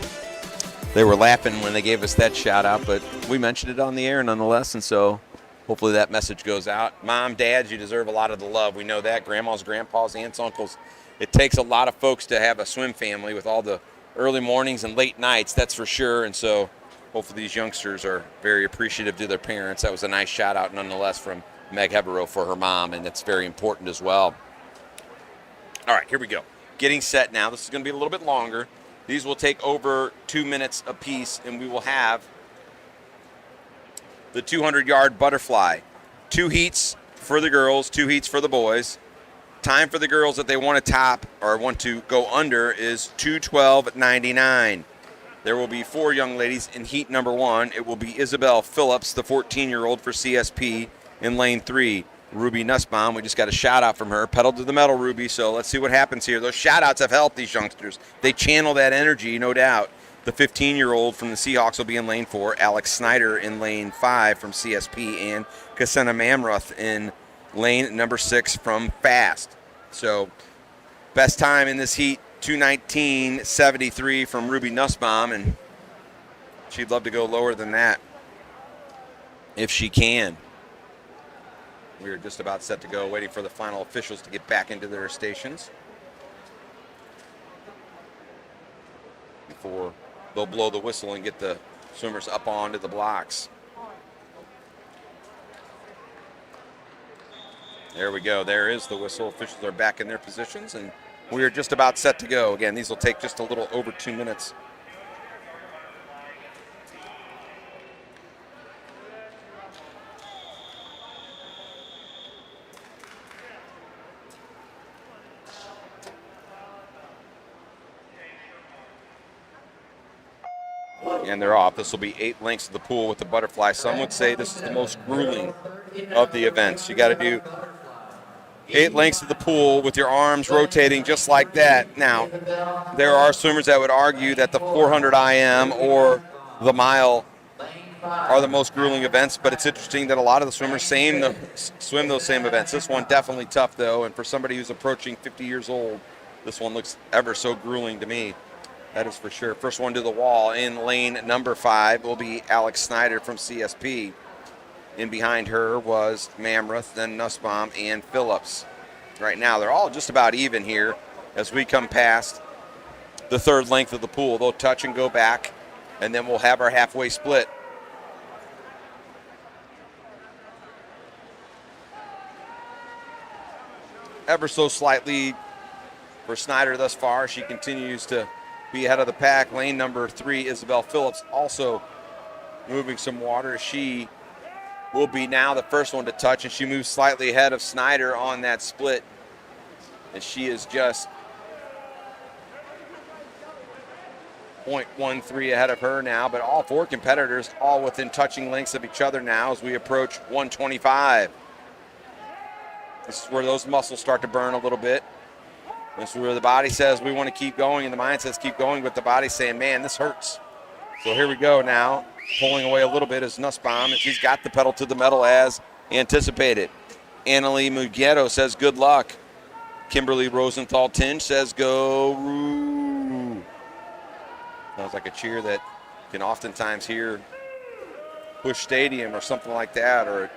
they were laughing when they gave us that shout-out, but we mentioned it on the air nonetheless, and so hopefully that message goes out. Mom, dads, you deserve a lot of the love. We know that. Grandmas, grandpas, aunts, uncles. It takes a lot of folks to have a swim family with all the early mornings and late nights, that's for sure. And so hopefully these youngsters are very appreciative to their parents. That was a nice shout-out nonetheless from Meg Heverow for her mom, and that's very important as well. All right, here we go. Getting set now. This is going to be a little bit longer. These will take over 2 minutes apiece, and we will have the 200-yard butterfly. 2 heats for the girls, 2 heats for the boys. Time for the girls that they want to top or want to go under is 2:12.99. There will be 4 young ladies in heat number 1. It will be Isabel Phillips, the 14-year-old for CSP, in lane 3. Ruby Nussbaum, we just got a shout-out from her. Pedal to the metal, Ruby, so let's see what happens here. Those shout-outs have helped these youngsters. They channel that energy, no doubt. The 15-year-old from the Seahawks will be in lane 4. Alex Snyder in lane 5 from CSP, and Kasena Mamruth in lane number 6 from Fast. So best time in this heat, 2:19.73 from Ruby Nussbaum, and she'd love to go lower than that if she can. We are just about set to go, waiting for the final officials to get back into their stations before they'll blow the whistle and get the swimmers up onto the blocks. There we go. There is the whistle. Officials are back in their positions, and we are just about set to go. Again, these will take just a little over 2 minutes. And they're off. This will be 8 lengths of the pool with the butterfly. Some would say this is the most grueling of the events. You got to do 8 lengths of the pool with your arms rotating just like that. Now, there are swimmers that would argue that the 400 IM or the mile are the most grueling events, but it's interesting that a lot of the swimmers swim those same events. This one definitely tough, though, and for somebody who's approaching 50 years old, this one looks ever so grueling to me. That is for sure. First one to the wall in lane number 5 will be Alex Snyder from CSP. In behind her was Mamruth, then Nussbaum, and Phillips. Right now, they're all just about even here as we come past the 3rd length of the pool. They'll touch and go back, and then we'll have our halfway split. Ever so slightly for Snyder thus far. She continues to be ahead of the pack. Lane number 3, Isabel Phillips, also moving some water. She will be now the first one to touch, and she moves slightly ahead of Snyder on that split. And she is just 0.13 ahead of her now, but all 4 competitors all within touching lengths of each other now as we approach 125. This is where those muscles start to burn a little bit. This is where the body says we want to keep going, and the mind says keep going, but the body's saying, man, this hurts. So here we go now. Pulling away a little bit is Nussbaum, and she's got the pedal to the metal as anticipated. Annalie Muguero says good luck. Kimberly Rosenthal-Tinge says go Roo. Sounds like a cheer that you can oftentimes hear Busch Stadium or something like that, or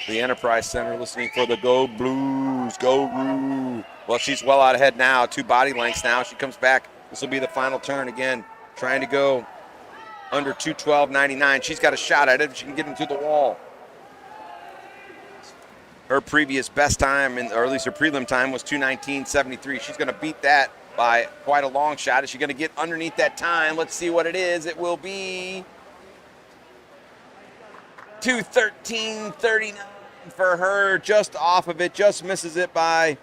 the Enterprise Center listening for the Go Blues, Go Roo. Well, she's well out ahead now, 2 body lengths now. She comes back. This will be the final turn again, trying to go under 2:12.99. She's got a shot at it if she can get into the wall. Her previous best time, or at least her prelim time, was 2:19.73. She's going to beat that by quite a long shot. Is she going to get underneath that time? Let's see what it is. It will be 2:13.39 for her, just off of it, just misses it by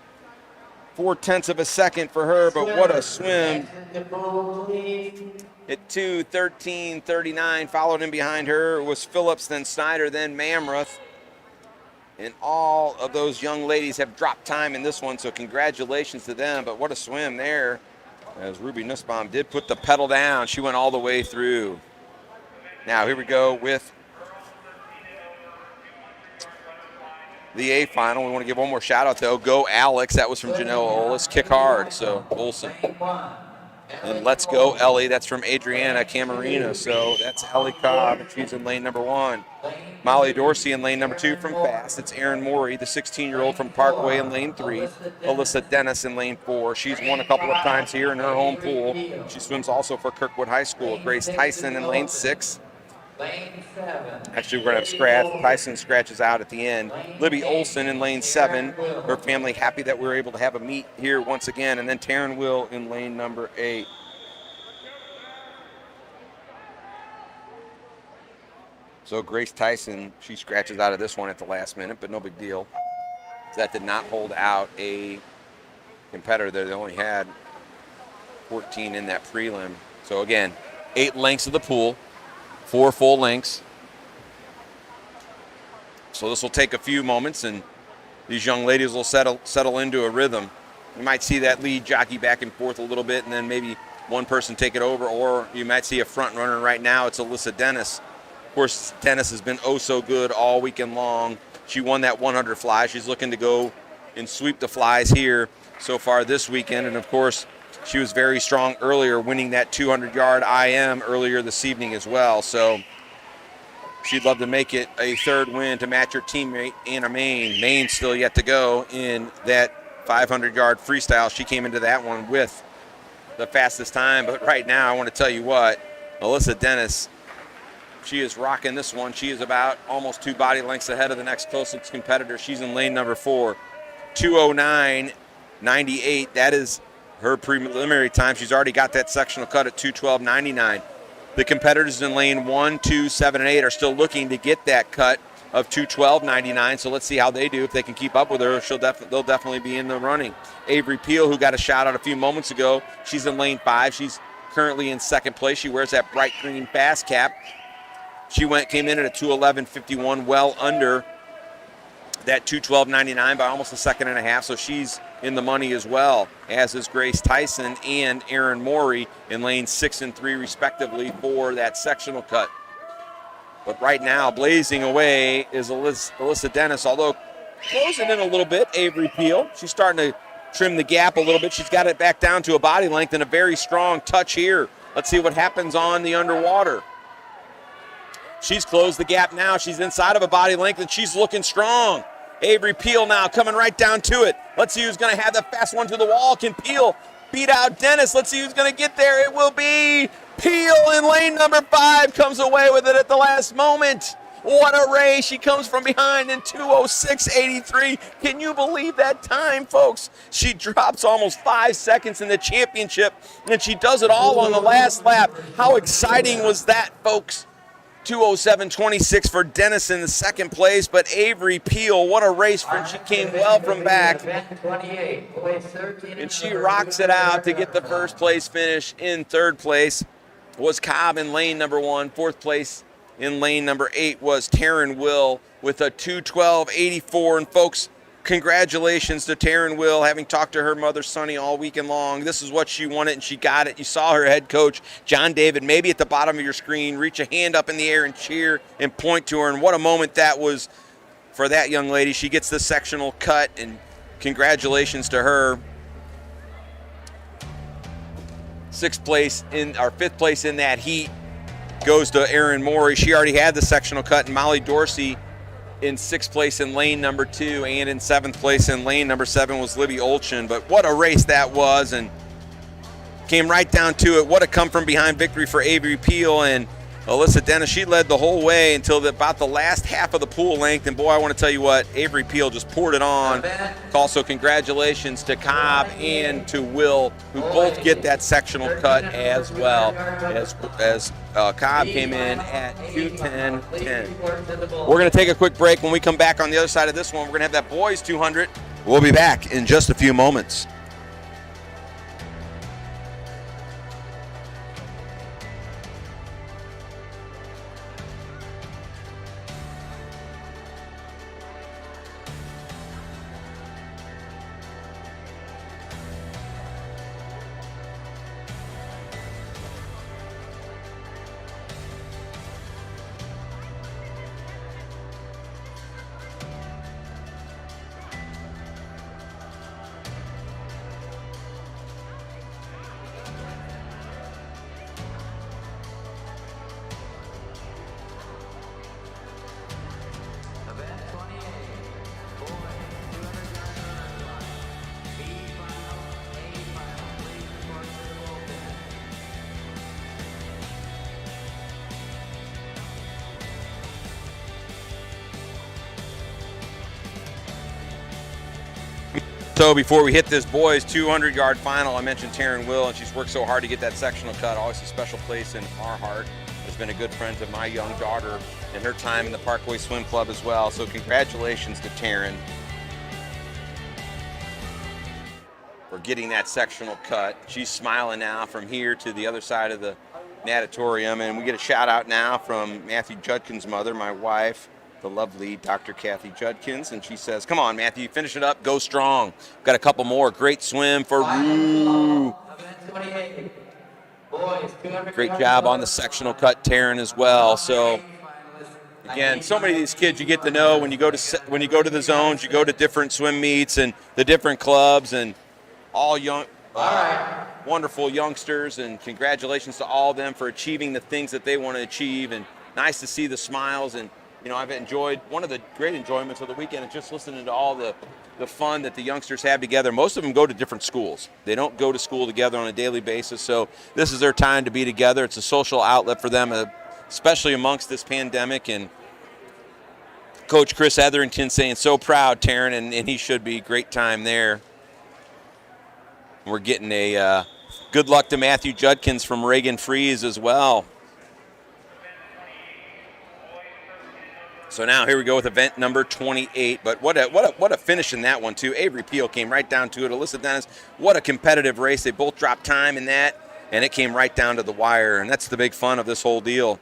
0.4 of a second for her, but what a swim. At 2:13.39, followed in behind her was Phillips, then Snyder, then Mamruth. And all of those young ladies have dropped time in this one, so congratulations to them. But what a swim there. as Ruby Nussbaum did put the pedal down. She went all the way through. Now here we go with the A final. We want to give one more shout out though. Go Alex. That was from Janelle Olis. Kick hard. So Olson. And let's go Ellie. That's from Adriana Camarina. So that's Ellie Cobb, and she's in lane number 1. Molly Dorsey in lane number 2 from Fast. It's Erin Morey, the 16-year-old from Parkway in lane 3. Alyssa Dennis in lane 4. She's won a couple of times here in her home pool. She swims also for Kirkwood High School. Grace Tyson in lane 6. Actually, we're going to have scratch. Tyson scratches out at the end. Libby Olson in lane 7. Her family happy that we were able to have a meet here once again. And then Taryn Will in lane number 8. So Grace Tyson, she scratches out of this one at the last minute, but no big deal. That did not hold out a competitor there. They only had 14 in that prelim. So again, 8 lengths of the pool. 4 full lengths. So this will take a few moments, and these young ladies will settle into a rhythm. You might see that lead jockey back and forth a little bit, and then maybe one person take it over, or you might see a front runner right now. It's Alyssa Dennis. Of course, Dennis has been oh so good all weekend long. She won that 100 fly. She's looking to go and sweep the flies here so far this weekend, and of course, she was very strong earlier, winning that 200-yard IM earlier this evening as well. So she'd love to make it a 3rd win to match her teammate, Anna Main. Main's still yet to go in that 500-yard freestyle. She came into that one with the fastest time. But right now, I want to tell you what, Alyssa Dennis, she is rocking this one. She is about almost 2 body lengths ahead of the next closest competitor. She's in lane number 4, 2:09.98. That is her preliminary time. She's already got that sectional cut at 2:12.99. The competitors in lane 1, 2, 7, and 8 are still looking to get that cut of 2:12.99. So let's see how they do. If they can keep up with her, they'll definitely be in the running. Avery Peel, who got a shout out a few moments ago, she's in lane 5. She's currently in 2nd place. She wears that bright green fast cap. She came in at a 2:11.51, well under that 2:12.99 by almost a second and a half. So she's in the money as well, as is Grace Tyson and Erin Morey in lanes 6 and 3 respectively for that sectional cut. But right now, blazing away is Alyssa Dennis, although closing in a little bit, Avery Peel. She's starting to trim the gap a little bit. She's got it back down to a body length and a very strong touch here. Let's see what happens on the underwater. She's closed the gap now. She's inside of a body length, and she's looking strong. Avery Peel now coming right down to it. Let's see who's going to have the fast one to the wall. Can Peel beat out Dennis? Let's see who's going to get there. It will be Peel in lane number 5. Comes away with it at the last moment. What a race. She comes from behind in 2:06.83. Can you believe that time, folks? She drops almost 5 seconds in the championship, and she does it all on the last lap. How exciting was that, folks? 2:07.26 for Dennis in the 2nd place, but Avery Peel, what a race when she came well from back. And she rocks it out to get the 1st place finish. In 3rd place was Cobb in lane number 1. 4th place in lane number 8 was Taryn Will with a 2:12.84. And folks, congratulations to Taryn Will, having talked to her mother, Sonny, all weekend long. This is what she wanted, and she got it. You saw her head coach, John David, maybe at the bottom of your screen, reach a hand up in the air and cheer and point to her. And what a moment that was for that young lady. She gets the sectional cut, and congratulations to her. 5th place in that heat goes to Erin Morey. She already had the sectional cut, and Molly Dorsey in 6th place in lane number 2, and in 7th place in lane number 7 was Libby Olchen. But what a race that was, and came right down to it. What a come from behind victory for Avery Peel, and Alyssa Dennis, she led the whole way until about the last half of the pool length. And boy, I want to tell you what, Avery Peel just poured it on. Also, congratulations to Cobb and to Will, who both get that sectional cut as well, as Cobb came in at 2:10.10. We're going to take a quick break. When we come back on the other side of this one, we're going to have that boys 200. We'll be back in just a few moments. So before we hit this boys 200-yard final, I mentioned Taryn Will, and she's worked so hard to get that sectional cut. Always a special place in our heart. Has been a good friend to my young daughter and her time in the Parkway Swim Club as well. So congratulations to Taryn for getting that sectional cut. She's smiling now from here to the other side of the natatorium. And we get a shout out now from Matthew Judkins' mother, my wife, the lovely Dr. Kathy Judkins. And she says, come on, Matthew, finish it up, go strong. Got a couple more. Great swim for Rue. Great job on the sectional cut, Taryn, as well. So again, so many of these kids you get to know when you go to the zones, you go to different swim meets and the different clubs, and all young, wonderful youngsters, and congratulations to all of them for achieving the things that they want to achieve. And nice to see the smiles. And I've enjoyed, one of the great enjoyments of the weekend is just listening to all the fun that the youngsters have together. Most of them go to different schools. They don't go to school together on a daily basis, so this is their time to be together. It's a social outlet for them, especially amongst this pandemic. And Coach Chris Etherington saying, so proud, Taryn, and he should be. Great time there. We're getting a good luck to Matthew Judkins from Reagan Freeze as well. So now here we go with event number 28. But what a finish in that one too. Avery Peel came right down to it. Alyssa Dennis, what a competitive race. They both dropped time in that, and it came right down to the wire. And that's the big fun of this whole deal.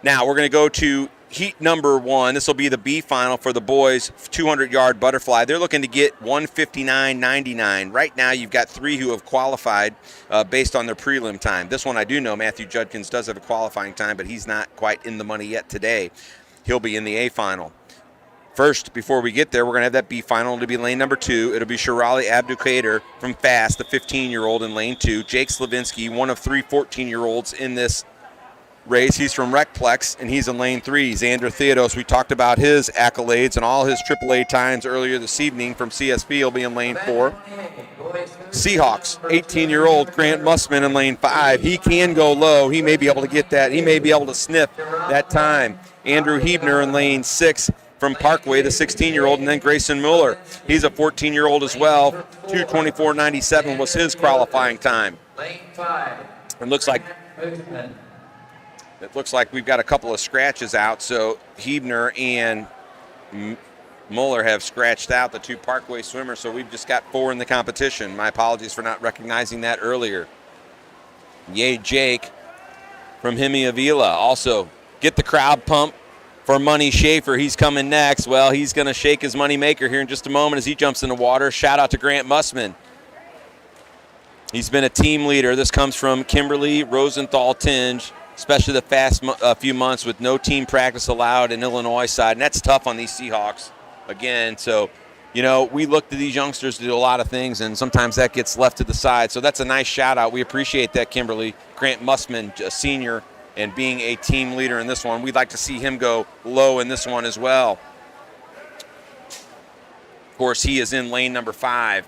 Now we're going to go to heat number 1. This will be the B final for the boys 200-yard butterfly. They're looking to get 1:59.99. Right now you've got 3 who have qualified based on their prelim time. This one I do know Matthew Judkins does have a qualifying time, but he's not quite in the money yet today. He'll be in the A final. First, before we get there, we're going to have that B final. It'll be lane number 2. It'll be Shirali Abdukader from Fast, the 15-year-old in lane 2. Jake Slavinsky, one of 3 14-year-olds in this race. He's from Recplex, and he's in lane 3. Xander Theodos, we talked about his accolades and all his AAA times earlier this evening from CSP. He'll be in lane 4. Seahawks, 18-year-old Grant Mussman in lane 5. He can go low. He may be able to get that. He may be able to sniff that time. Andrew Hebner in lane 6 from Parkway, the 16-year-old, and then Grayson Mueller. He's a 14-year-old as well. 2:24.97 was his qualifying time. It looks like we've got a couple of scratches out, so Hebner and Mueller have scratched out the 2 Parkway swimmers, so we've just got 4 in the competition. My apologies for not recognizing that earlier. Yay, Jake from Hemi Avila. Also, get the crowd pumped for Money Schaefer. He's coming next. Well, he's going to shake his money maker here in just a moment as he jumps in the water. Shout out to Grant Mussman. He's been a team leader. This comes from Kimberly Rosenthal-Tinge, especially the past few months with no team practice allowed in Illinois side. And that's tough on these Seahawks again. So, we look to these youngsters to do a lot of things, and sometimes that gets left to the side. So that's a nice shout out. We appreciate that, Kimberly. Grant Mussman, a senior, and being a team leader in this one. We'd like to see him go low in this one as well. Of course, he is in lane number 5.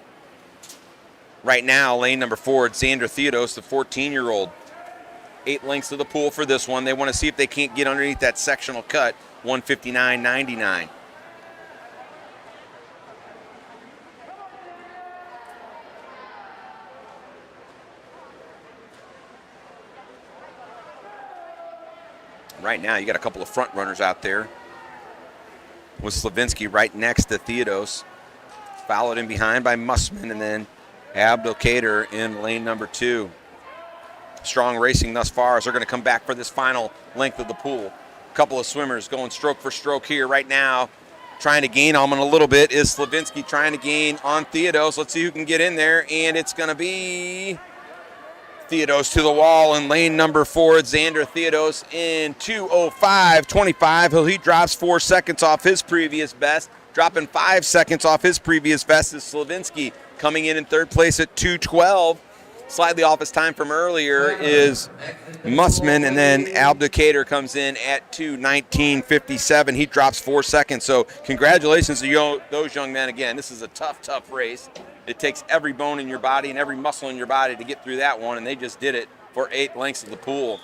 Right now, lane number 4, Xander Theodos, the 14-year-old. 8 lengths to the pool for this one. They want to see if they can't get underneath that sectional cut, 1:59.99. Right now, you got a couple of front runners out there with Slavinsky right next to Theodos. Followed in behind by Mussman, and then Abdelkader in lane number 2. Strong racing thus far as they're going to come back for this final length of the pool. A couple of swimmers going stroke for stroke here right now. Trying to gain on him a little bit is Slavinsky, trying to gain on Theodos. Let's see who can get in there, and it's going to be Theodos to the wall in lane number 4. Xander Theodos in 2:05.25. He drops 4 seconds off his previous best. Dropping 5 seconds off his previous best is Slavinsky. Coming in third place at 2:12. Slightly off his time from earlier is Mussman, and then Abdelkader comes in at 2:19.57. He drops 4 seconds. So congratulations to those young men. Again, this is a tough race. It takes every bone in your body and every muscle in your body to get through that one, and they just did it for 8 lengths of the pool.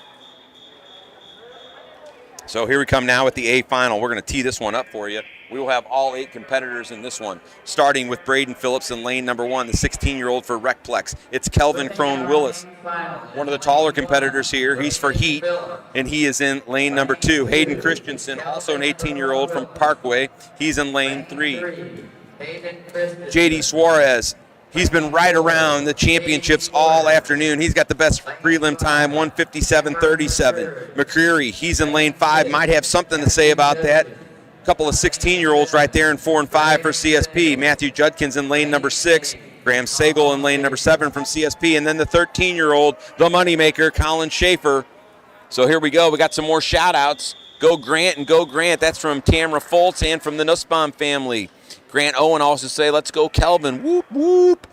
So here we come now with the A final. We're going to tee this one up for you. We will have all 8 competitors in this one, starting with Braden Phillips in lane number 1, the 16-year-old for Recplex. It's Kelvin Crone Willis, one of the taller competitors here. He's for heat, and he is in lane number 2. Hayden Christensen, also an 18-year-old from Parkway. He's in lane 3. JD Suarez, he's been right around the championships all afternoon. He's got the best prelim time, 1:57.37. McCreary, he's in lane 5, might have something to say about that. Couple of 16-year-olds right there in 4 and 5 for CSP. Matthew Judkins in lane number 6. Graham Sagal in lane number 7 from CSP. And then the 13-year-old, the moneymaker, Colin Schaefer. So here we go. We got some more shout-outs. Go Grant and go Grant. That's from Tamara Foltz and from the Nussbaum family. Grant Owen also say, let's go Kelvin. Whoop, whoop.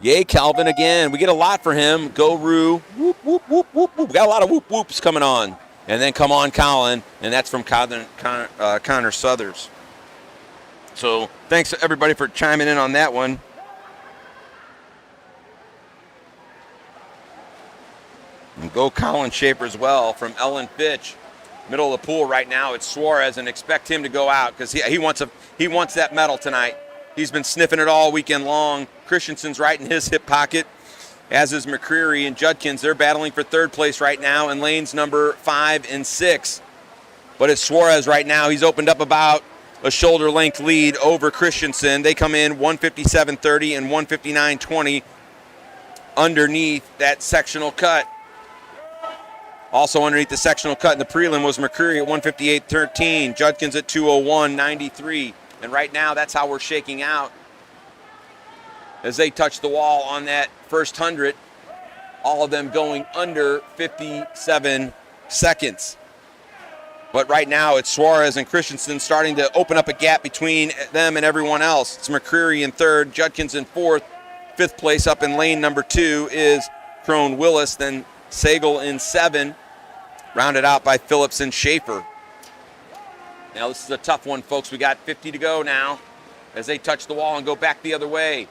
Yay, Kelvin again. We get a lot for him. Go Rue. Whoop, whoop, whoop, whoop, whoop. We got a lot of whoop, whoops coming on. And then come on, Colin, and that's from Connor Southers. So thanks to everybody for chiming in on that one. And go Colin Schaefer as well from Ellen Fitch. Middle of the pool right now, it's Suarez, and expect him to go out because he wants that medal tonight. He's been sniffing it all weekend long. Christensen's right in his hip pocket, as is McCreary and Judkins. They're battling for 3rd place right now in lanes number 5 and 6. But it's Suarez right now. He's opened up about a shoulder-length lead over Christensen. They come in 1:57.30 and 1:59.20 underneath that sectional cut. Also underneath the sectional cut in the prelim was McCreary at 1:58.13, Judkins at 2:01.93. And right now, that's how we're shaking out as they touch the wall on that first 100, all of them going under 57 seconds. But right now, it's Suarez and Christensen starting to open up a gap between them and everyone else. It's McCreary in 3rd, Judkins in 4th. 5th place up in lane number 2 is Crone Willis, then Sagal in 7, rounded out by Phillips and Schaefer. Now this is a tough one, folks. We got 50 to go now as they touch the wall and go back the other way.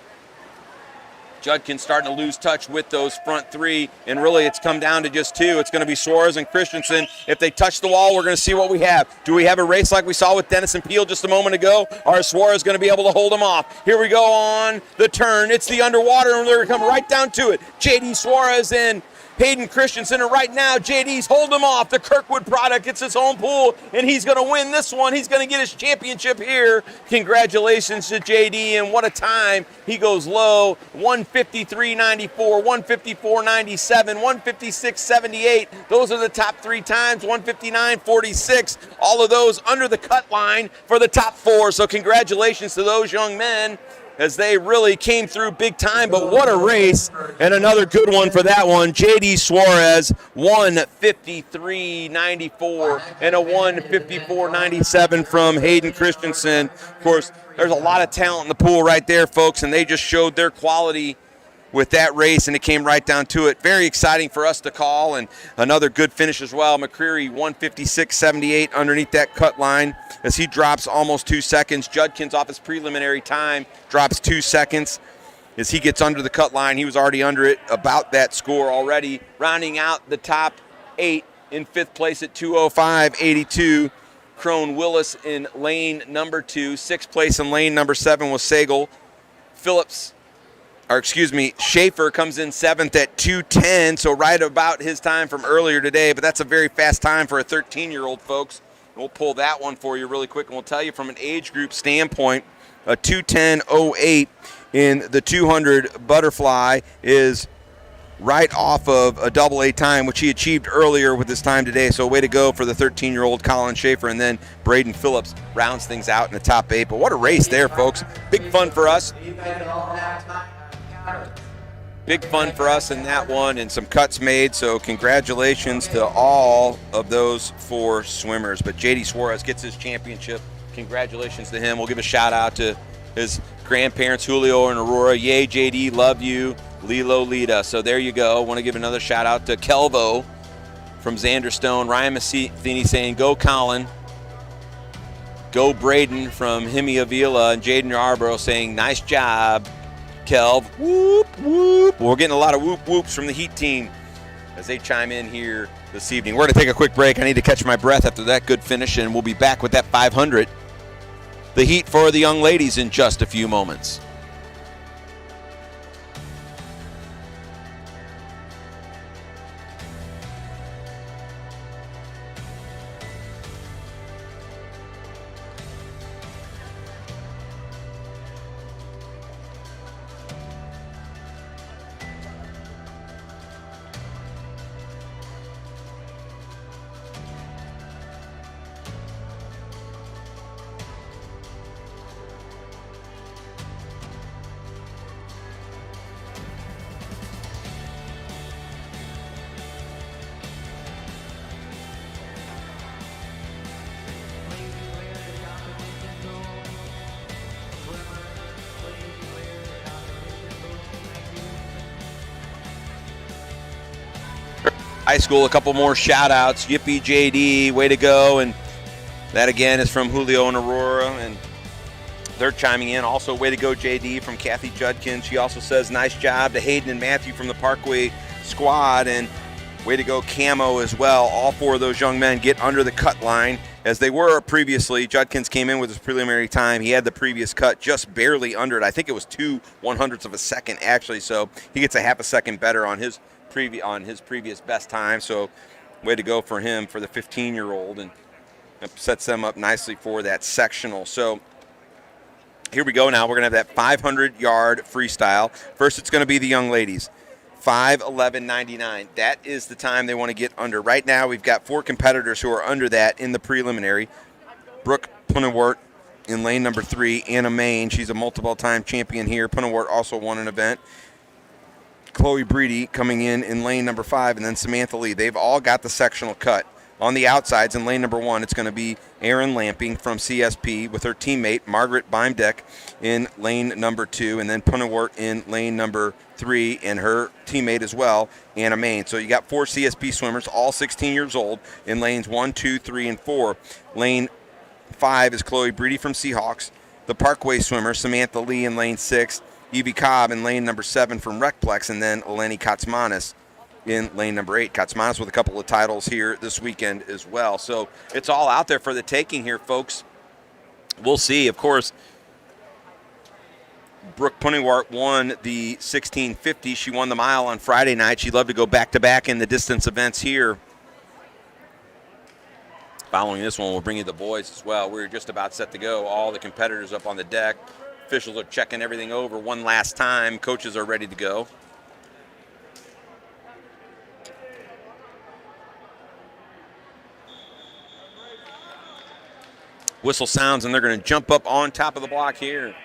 Judkins starting to lose touch with those front 3, and really it's come down to just 2. It's going to be Suarez and Christensen. If they touch the wall, we're going to see what we have. Do we have a race like we saw with Dennis and Peel just a moment ago, or is Suarez going to be able to hold them off? Here we go on the turn. It's the underwater, and they're going to come right down to it. J.D. Suarez and Hayden Christensen, and right now JD's holding him off. The Kirkwood product, it's his home pool, and he's going to win this one. He's going to get his championship here. Congratulations to JD, and what a time. He goes low, 1:53.94, 1:54.97, 1:56.78. Those are the top 3 times, 1:59.46. All of those under the cut line for the top 4, so congratulations to those young men, as they really came through big time. But what a race, and another good one for that one. J.D. Suarez, 1:53.94 and a 1:54.97 from Hayden Christensen. Of course, there's a lot of talent in the pool right there, folks, and they just showed their quality with that race, and it came right down to it. Very exciting for us to call, and another good finish as well. McCreary, 1:56.78 underneath that cut line as he drops almost 2 seconds. Judkins off his preliminary time drops 2 seconds as he gets under the cut line. He was already under it, about that score already. Rounding out the top 8 in 5th place at 2:05.82. Crone Willis in lane number 2. 6th place in lane number 7 was Sagal. Schaefer comes in 7th at 2:10, so right about his time from earlier today, but that's a very fast time for a 13-year-old, folks. And we'll pull that one for you really quick, and we'll tell you from an age group standpoint, a 2:10.08 in the 200 butterfly is right off of a AA time, which he achieved earlier with his time today. So way to go for the 13-year-old Colin Schaefer, and then Braden Phillips rounds things out in the top 8. But what a race there, folks. Big fun for us. Big fun for us in that one, and some cuts made, so congratulations to all of those 4 swimmers. But J.D. Suarez gets his championship. Congratulations to him. We'll give a shout-out to his grandparents, Julio and Aurora. Yay, J.D., love you. Lilo Lita. So there you go. Want to give another shout-out to Kelvo from Xander Stone. Ryan Matheny saying, go Colin. Go Braden from Hemi Avila, and Jaden Yarborough saying, nice job, Kelv. Whoop, whoop. We're getting a lot of whoop whoops from the Heat team as they chime in here this evening. We're going to take a quick break. I need to catch my breath after that good finish, and we'll be back with that 500 the heat for the young ladies in just a few moments. High school, a couple more shout-outs. Yippee JD, way to go. And that, again, is from Julio and Aurora. And they're chiming in. Also, way to go, JD, from Kathy Judkins. She also says, nice job to Hayden and Matthew from the Parkway squad. And way to go, Camo, as well. All four of those young men get under the cut line, as they were previously. Judkins came in with his preliminary time. He had the previous cut just barely under it. I think it was 0.02 of a second, actually. So he gets a half a second better on his previous best time. So way to go for him, for the 15-year-old, and it sets them up nicely for that sectional. So here we go now. We're going to have that 500-yard freestyle. First, it's going to be the young ladies. 5:11.99. That is the time they want to get under. Right now, we've got 4 competitors who are under that in the preliminary. Brooke Punawart in lane number 3. Anna Main, she's a multiple-time champion here. Punawart also won an event. Chloe Breedy coming in lane number 5, and then Samantha Lee. They've all got the sectional cut. On the outsides, in lane number 1, it's going to be Erin Lamping from CSP with her teammate Margaret Beimdeck in lane number 2, and then Punawart in lane number 3, and her teammate as well, Anna Main. So you got 4 CSP swimmers, all 16 years old, in lanes 1, 2, 3, and 4. Lane 5 is Chloe Breedy from Seahawks. The Parkway swimmer, Samantha Lee in lane 6. Evie Cobb in lane number 7 from Recplex, and then Eleni Katsmanis in lane number 8. Katsmanis with a couple of titles here this weekend as well. So it's all out there for the taking here, folks. We'll see. Of course, Brooke Punawart won the 1650. She won the mile on Friday night. She'd love to go back-to-back in the distance events here. Following this one, we'll bring you the boys as well. We're just about set to go. All the competitors up on the deck. Officials are checking everything over one last time. Coaches are ready to go. Whistle sounds, and they're going to jump up on top of the block here.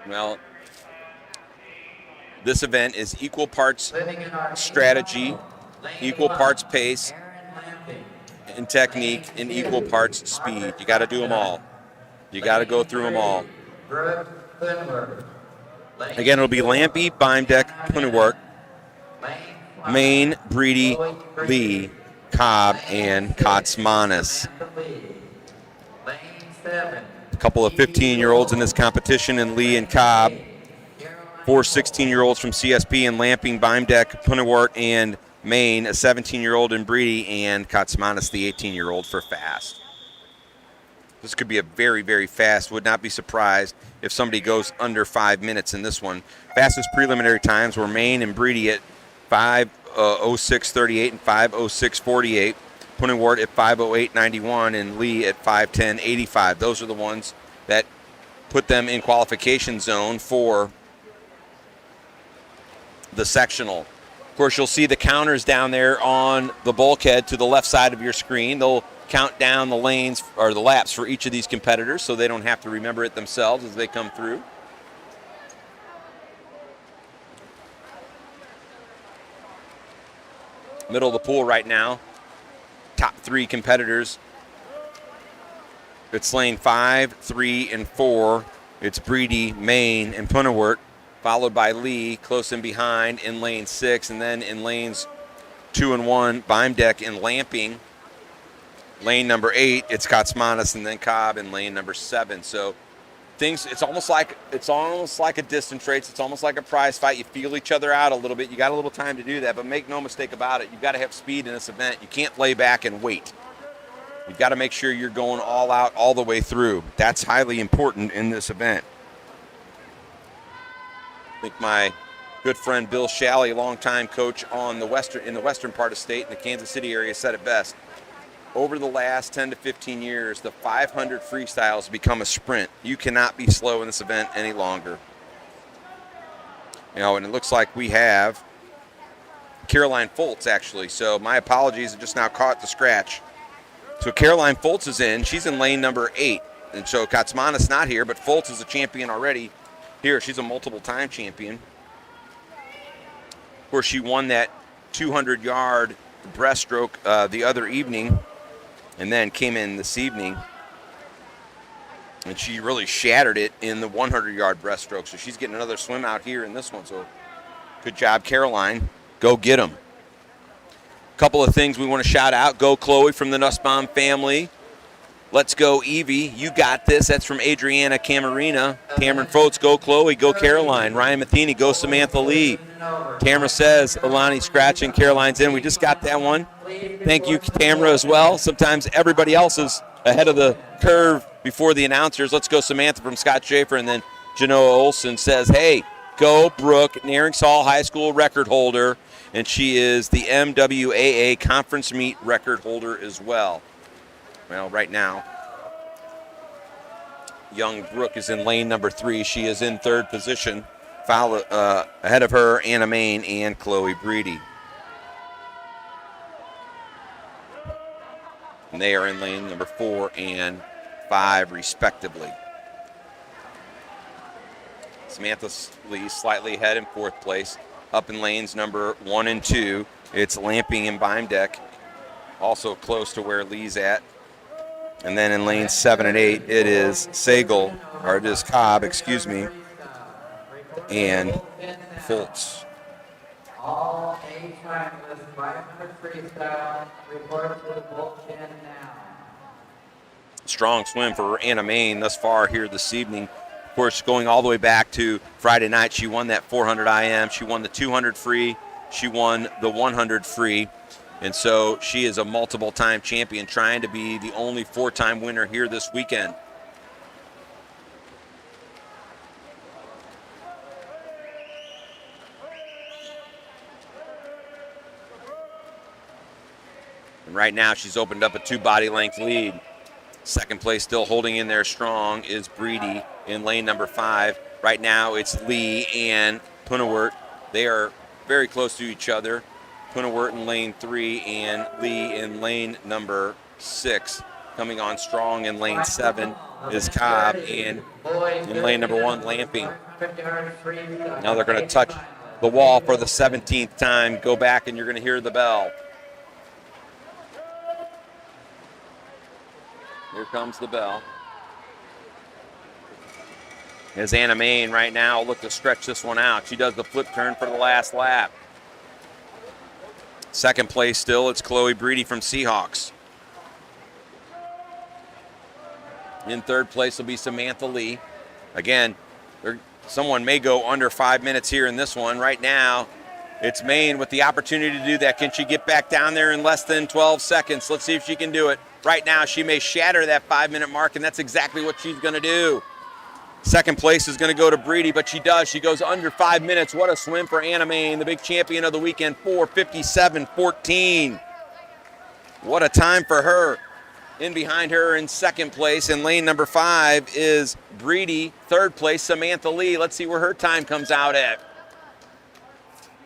Well, this event is equal parts strategy, equal parts pace, and technique, and equal parts speed. You got to do them all. You got to go through them all. Again, it'll be Lampy, Beimdeck, Punawart, Main, Breedy, Lee, Cobb, and Katsmanis. A couple of 15-year-olds in this competition, and Lee and Cobb. 4 16-year-olds from CSP, and Lamping, Beimdeck, Punawart, and Main. A 17-year-old in Breedy, and Katsmanis, the 18-year-old, for fast. This could be a very, very fast. Would not be surprised if somebody goes under 5 minutes in this one. Fastest preliminary times were Main and Breedy at 5:06.38 and 5:06.48. Punawart at 5:08.91 and Lee at 5:10.85. Those are the ones that put them in qualification zone for the sectional. Of course, you'll see the counters down there on the bulkhead to the left side of your screen. They'll count down the lanes or the laps for each of these competitors so they don't have to remember it themselves as they come through. Middle of the pool right now. Top 3 competitors. It's lane 5, 3, and 4. It's Breedy, Main, and Punawart, followed by Lee close in behind in lane 6, and then in lanes 2 and 1, Beimdeck and Lamping. Lane number 8, it's Katsmanis, and then Cobb in lane number 7. So things, it's almost like a distance race. It's almost like a prize fight. You feel each other out a little bit. You got a little time to do that, but make no mistake about it. You've got to have speed in this event. You can't lay back and wait. You've got to make sure you're going all out all the way through. That's highly important in this event. I think my good friend Bill Shalley, longtime coach in the western part of state in the Kansas City area, said it best. Over the last 10 to 15 years, the 500 freestyles become a sprint. You cannot be slow in this event any longer. And it looks like we have Caroline Fultz, actually. So my apologies, I just now caught the scratch. So Caroline Fultz is in. She's in lane number 8. And so Katzmana's not here, but Fultz is a champion already here. She's a multiple-time champion. Of course, she won that 200-yard breaststroke the other evening and then came in this evening. And she really shattered it in the 100-yard breaststroke. So she's getting another swim out here in this one. So good job, Caroline. Go get them. Couple of things we want to shout out. Go Chloe from the Nussbaum family. Let's go Evie. You got this. That's from Adriana Camarina. Cameron Foltz, go Chloe. Go Caroline. Ryan Matheny, go Samantha Lee. Tamara says Alani scratching. Caroline's in. We just got that one. Thank you, Tamara, as well. Sometimes everybody else is ahead of the curve before the announcers. Let's go Samantha from Scott Schaefer. And then Genoa Olson says, hey, go Brooke, Narings Hall High School record holder. And she is the MWAA conference meet record holder as well. Well, right now, young Brooke is in lane number 3. She is in 3rd position. Ahead of her, Anna Main and Chloe Breedy. And they are in lane number 4 and 5, respectively. Samantha Lee slightly ahead in 4th place. Up in lanes number 1 and 2, it's Lamping and Beimdeck, also close to where Lee's at. And then in lanes 7 and 8, it is Cobb, and Fultz. All 8 finalists, 500 freestyle, report to the bullpen now. Strong swim for Anna Main thus far here this evening. Of course, going all the way back to Friday night, she won that 400 IM. She won the 200 free. She won the 100 free. And so she is a multiple-time champion, trying to be the only 4-time winner here this weekend. And right now she's opened up a 2-body length lead. Second place still holding in there strong is Breedy in lane number 5. Right now it's Lee and Punawert. They are very close to each other. Punawert in lane 3 and Lee in lane number 6. Coming on strong in lane 7 is Cobb, and in lane number 1, Lamping. Now they're going to touch the wall for the 17th time. Go back and you're going to hear the bell. Here comes the bell. As Anna Main right now look to stretch this one out. She does the flip turn for the last lap. Second place still, it's Chloe Breedy from Seahawks. In 3rd place will be Samantha Lee. Again, someone may go under 5 minutes here in this one. Right now, it's Main with the opportunity to do that. Can she get back down there in less than 12 seconds? Let's see if she can do it. Right now, she may shatter that 5-minute mark, and that's exactly what she's going to do. Second place is going to go to Breedy, but she does. She goes under 5 minutes. What a swim for Anna Main, the big champion of the weekend, 4:57.14. What a time for her. In behind her in second place in lane number 5 is Breedy. 3rd place, Samantha Lee. Let's see where her time comes out at.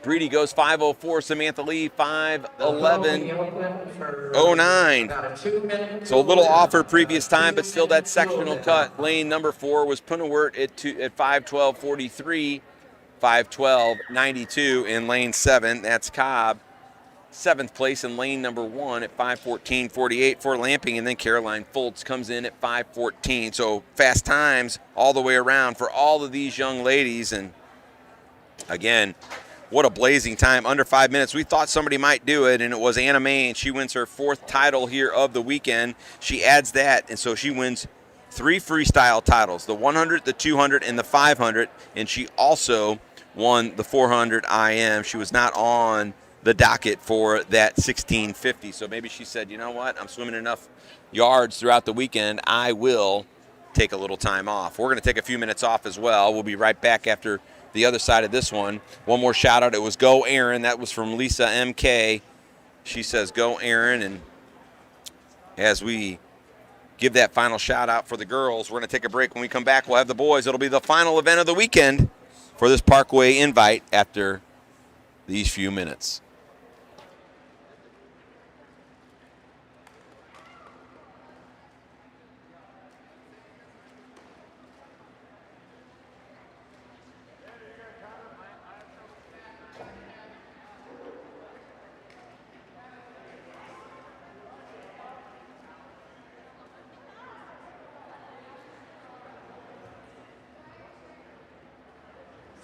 Breedy goes 5:04, Samantha Lee 5:11.09. So a little off her previous time, but still that sectional cut. Lane number 4 was Punawert at 5:12.43, 5:12.92 in lane 7. That's Cobb. 7th place in lane number 1 at 5:14.48 for Lamping, and then Caroline Fultz comes in at 5:14. So fast times all the way around for all of these young ladies, and again, what a blazing time, under 5 minutes. We thought somebody might do it, and it was Anna Main. She wins her 4th title here of the weekend. She adds that, and so she wins 3 freestyle titles, the 100, the 200, and the 500, and she also won the 400 IM. She was not on the docket for that 1650. So maybe she said, you know what, I'm swimming enough yards throughout the weekend, I will take a little time off. We're going to take a few minutes off as well. We'll be right back after the other side of this one. One more shout out. It was Go Aaron. That was from Lisa MK. She says, go Aaron. And as we give that final shout out for the girls, we're going to take a break. When we come back, we'll have the boys. It'll be the final event of the weekend for this Parkway invite after these few minutes.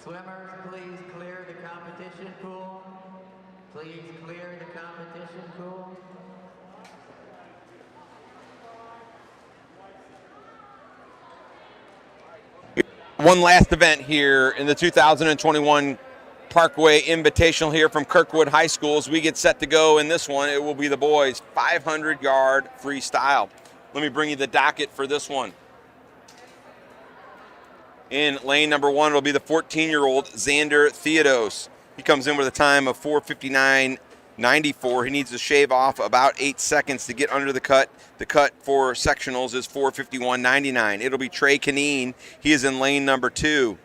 Swimmers, please clear the competition pool. Please clear the competition pool. One last event here in the 2021 Parkway Invitational here from Kirkwood High School. As we get set to go in this one, it will be the boys' 500-yard freestyle. Let me bring you the docket for this one. In lane number 1, it'll be the 14-year-old Xander Theodos. He comes in with a time of 4:59.94. He needs to shave off about 8 seconds to get under the cut. The cut for sectionals is 4:51.99. It'll be Trey Canine. He is in lane number 2.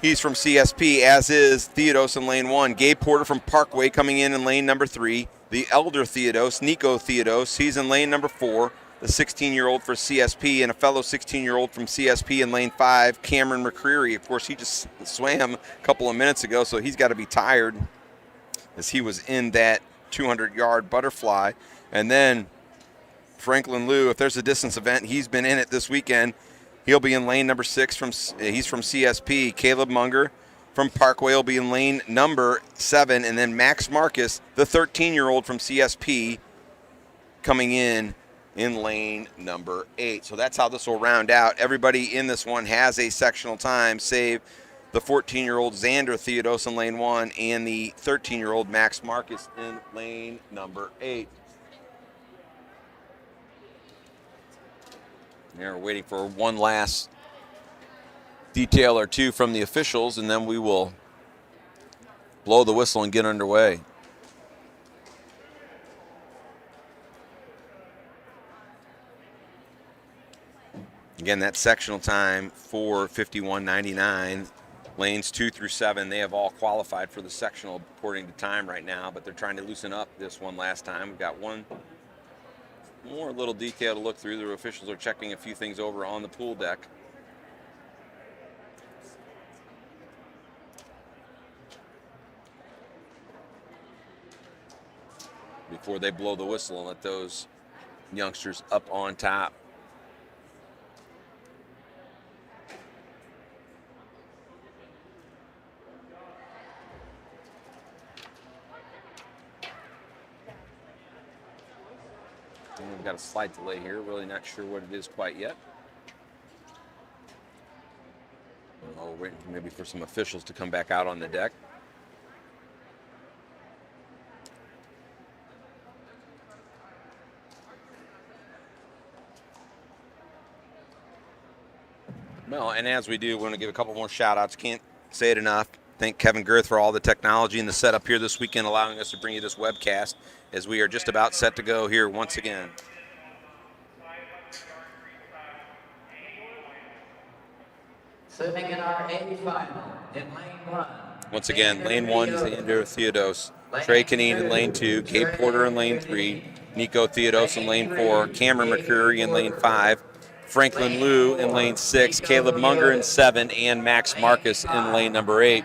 He's from CSP, as is Theodos in lane 1. Gabe Porter from Parkway coming in lane number 3. The elder Theodos, Nico Theodos, he's in lane number 4. The 16-year-old for CSP, and a fellow 16-year-old from CSP in lane 5, Cameron McCreary. Of course, he just swam a couple of minutes ago, so he's got to be tired as he was in that 200-yard butterfly. And then Franklin Liu, if there's a distance event, he's been in it this weekend. He'll be in lane number 6. He's from CSP. Caleb Munger from Parkway will be in lane number 7. And then Max Marcus, the 13-year-old from CSP, coming in lane number 8. So that's how this will round out. Everybody in this one has a sectional time, save the 14-year-old Xander Theodos in lane 1 and the 13-year-old Max Marcus in lane number 8. We're waiting for one last detail or two from the officials, and then we will blow the whistle and get underway. Again, that sectional time, 4:51.99. Lanes 2 through 7, they have all qualified for the sectional according to time right now, but they're trying to loosen up this one last time. We've got one more little detail to look through. The officials are checking a few things over on the pool deck. Before they blow the whistle and let those youngsters up on top. We've got a slight delay here. Really not sure what it is quite yet. We're waiting maybe for some officials to come back out on the deck. Well, and as we do, we want to give a couple more shout-outs. Can't say it enough. Thank Kevin Girth for all the technology and the setup here this weekend, allowing us to bring you this webcast as we are just about set to go here once again. Swimming in our A final in lane 1. Once again, lane 1 is Xander Theodos. Trey Canine in lane 2. Gabe Porter in lane 3. Nico Theodos in lane 4. Cameron McCreary in lane 5. Franklin Liu in lane 6. Caleb Munger in 7. And Max Marcus in lane number 8.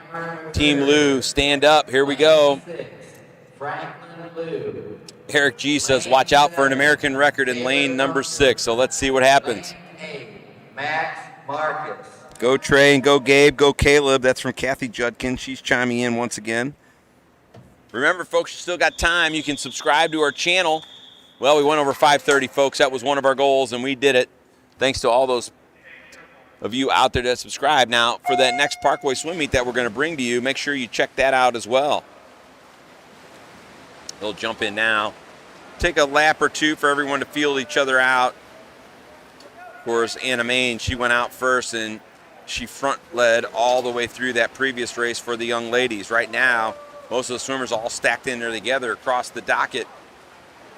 Team Liu, stand up. Here we go. Franklin Liu. Eric G says, watch out for an American record in lane number 6. So let's see what happens. Lane 8, Max Marcus. Go Trey and go Gabe, go Caleb. That's from Kathy Judkin. She's chiming in once again. Remember, folks, you still got time. You can subscribe to our channel. Well, we went over 5:30, folks. That was one of our goals, and we did it. Thanks to all those of you out there that subscribe. Now, for that next Parkway swim meet that we're going to bring to you, make sure you check that out as well. They'll jump in now. Take a lap or two for everyone to feel each other out. Of course, Anna Main, she went out first, and she front led all the way through that previous race for the young ladies. Right now, most of the swimmers all stacked in there together across the docket.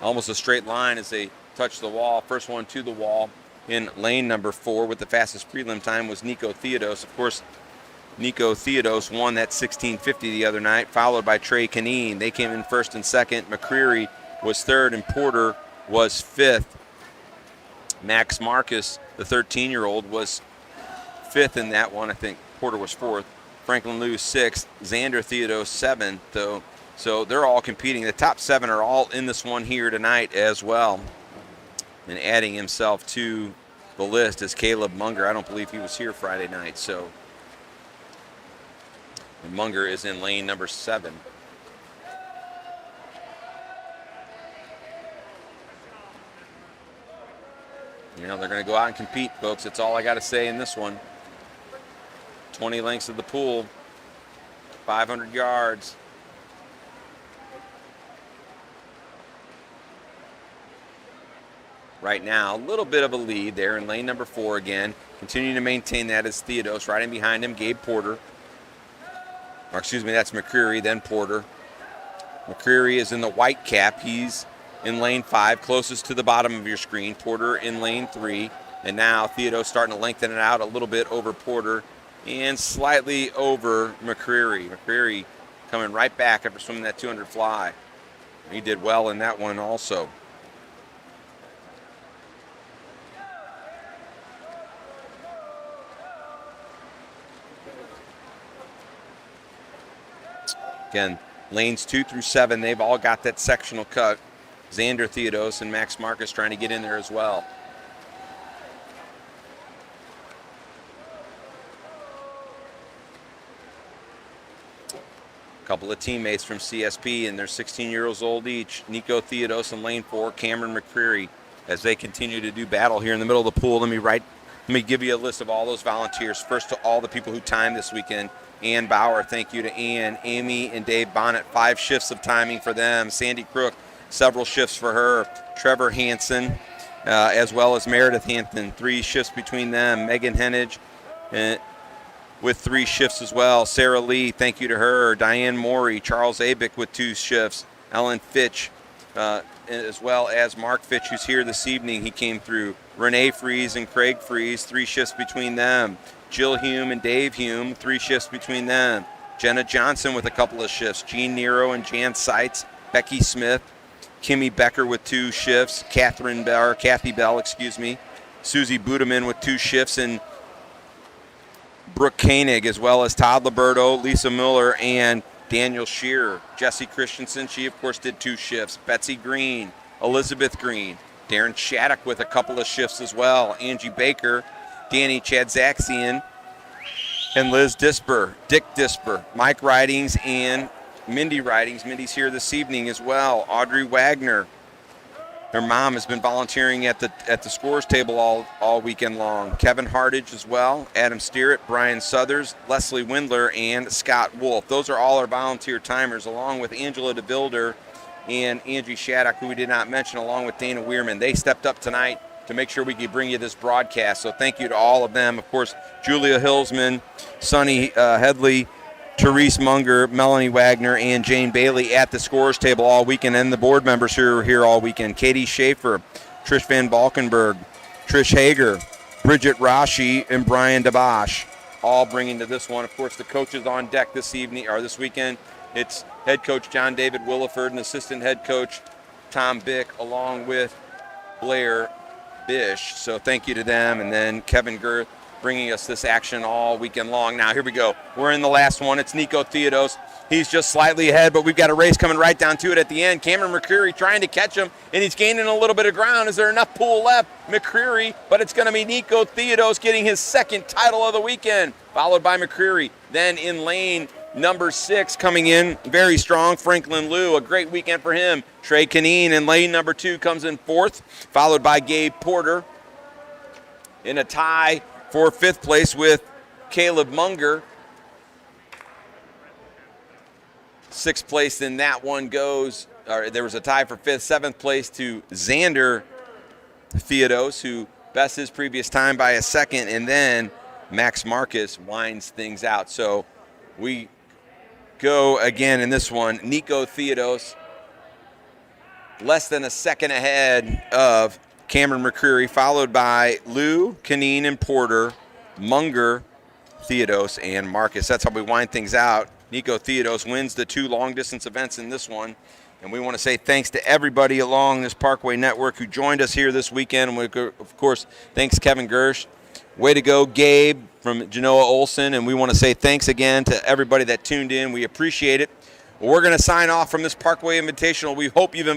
Almost a straight line as they touch the wall. First one to the wall in lane number 4 with the fastest prelim time was Nico Theodos. Of course, Nico Theodos won that 16:50 the other night, followed by Trey Canine. They came in first and second. McCreary was third, and Porter was 5th. Max Marcus, the 13-year-old, was 5th in that one. I think Porter was 4th. Franklin Liu 6th. Xander Theodos 7th, though. So they're all competing. The top 7 are all in this one here tonight as well. And adding himself to the list is Caleb Munger. I don't believe he was here Friday night. So Munger is in lane number 7. You know, they're going to go out and compete, folks. That's all I got to say in this one. 20 lengths of the pool, 500 yards. Right now, a little bit of a lead there in lane number 4 again. Continuing to maintain that is Theodos. Right in behind him, Gabe Porter. Or excuse me, that's McCreary, then Porter. McCreary is in the white cap. He's in lane 5, closest to the bottom of your screen. Porter in lane 3. And now Theodos starting to lengthen it out a little bit over Porter and slightly over McCreary. McCreary coming right back after swimming that 200 fly. He did well in that one also. Again, lanes 2 through 7, they've all got that sectional cut. Xander Theodos and Max Marcus trying to get in there as well. A couple of teammates from CSP, and they're 16 years old each. Nico Theodos in lane 4, Cameron McCreary, as they continue to do battle here in the middle of the pool. Let me give you a list of all those volunteers. First, to all the people who timed this weekend. Ann Bauer, thank you to Ann. Amy and Dave Bonnet, 5 shifts of timing for them. Sandy Crook, several shifts for her. Trevor Hansen, as well as Meredith Hansen, 3 shifts between them. Megan Henage with 3 shifts as well. Sarah Lee, thank you to her. Diane Morey, Charles Abick with 2 shifts. Ellen Fitch, as well as Mark Fitch, who's here this evening. He came through. Renee Fries and Craig Fries, 3 shifts between them. Jill Hume and Dave Hume, 3 shifts between them. Jenna Johnson with a couple of shifts. Jean Nero and Jan Seitz. Becky Smith. Kimmy Becker with 2 shifts. Kathy Bell, Susie Budeman with 2 shifts. And Brooke Koenig, as well as Todd Liberto, Lisa Miller, and Daniel Shearer. Jesse Christensen, she of course did 2 shifts. Betsy Green, Elizabeth Green. Darren Shattuck with a couple of shifts as well. Angie Baker, Danny Chadzaxian, and Liz Disper, Dick Disper, Mike Ridings, and Mindy Ridings. Mindy's here this evening as well. Audrey Wagner. Her mom has been volunteering at the scores table all weekend long. Kevin Hardage as well. Adam Steerett, Brian Southers, Leslie Windler, and Scott Wolf. Those are all our volunteer timers, along with Angela DeVilder and Angie Shattuck, who we did not mention, along with Dana Weirman. They stepped up tonight to make sure we could bring you this broadcast. So thank you to all of them. Of course, Julia Hillsman, Sonny Headley, Therese Munger, Melanie Wagner, and Jane Bailey at the scores table all weekend, and the board members who are here all weekend. Katie Schaefer, Trish Van Valkenburg, Trish Hager, Bridget Rashi, and Brian DeBosch, all bringing to this one. Of course, the coaches on deck this weekend. It's head coach John David Williford and assistant head coach Tom Bick, along with Blair Bish. So thank you to them. And then Kevin Girth bringing us this action all weekend long. Now, here we go. We're in the last one. It's Nico Theodos. He's just slightly ahead, but we've got a race coming right down to it at the end. Cameron McCreary trying to catch him, and he's gaining a little bit of ground. Is there enough pool left? McCreary, but it's going to be Nico Theodos getting his 2nd title of the weekend, followed by McCreary. Then in lane number 6 coming in very strong, Franklin Liu. A great weekend for him. Trey Canine in lane number 2 comes in 4th, followed by Gabe Porter. In a tie for 5th place with Caleb Munger. Sixth place in that one goes, or there was a tie for fifth. Seventh place to Xander Theodos, who best his previous time by a second, and then Max Marcus winds things out. So we go again in this one. Nico Theodos, less than a second ahead of Cameron McCreary, followed by Lou, Canine, and Porter, Munger, Theodos, and Marcus. That's how we wind things out. Nico Theodos wins the 2 long-distance events in this one. And we want to say thanks to everybody along this Parkway Network who joined us here this weekend. And we, of course, thanks Kevin Gersh. Way to go, Gabe from Genoa Olson. And we want to say thanks again to everybody that tuned in. We appreciate it. We're going to sign off from this Parkway Invitational. We hope you've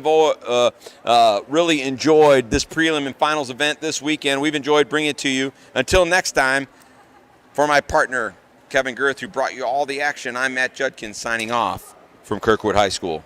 really enjoyed this prelim and finals event this weekend. We've enjoyed bringing it to you. Until next time, for my partner, Kevin Girth, who brought you all the action, I'm Matt Judkins signing off from Kirkwood High School.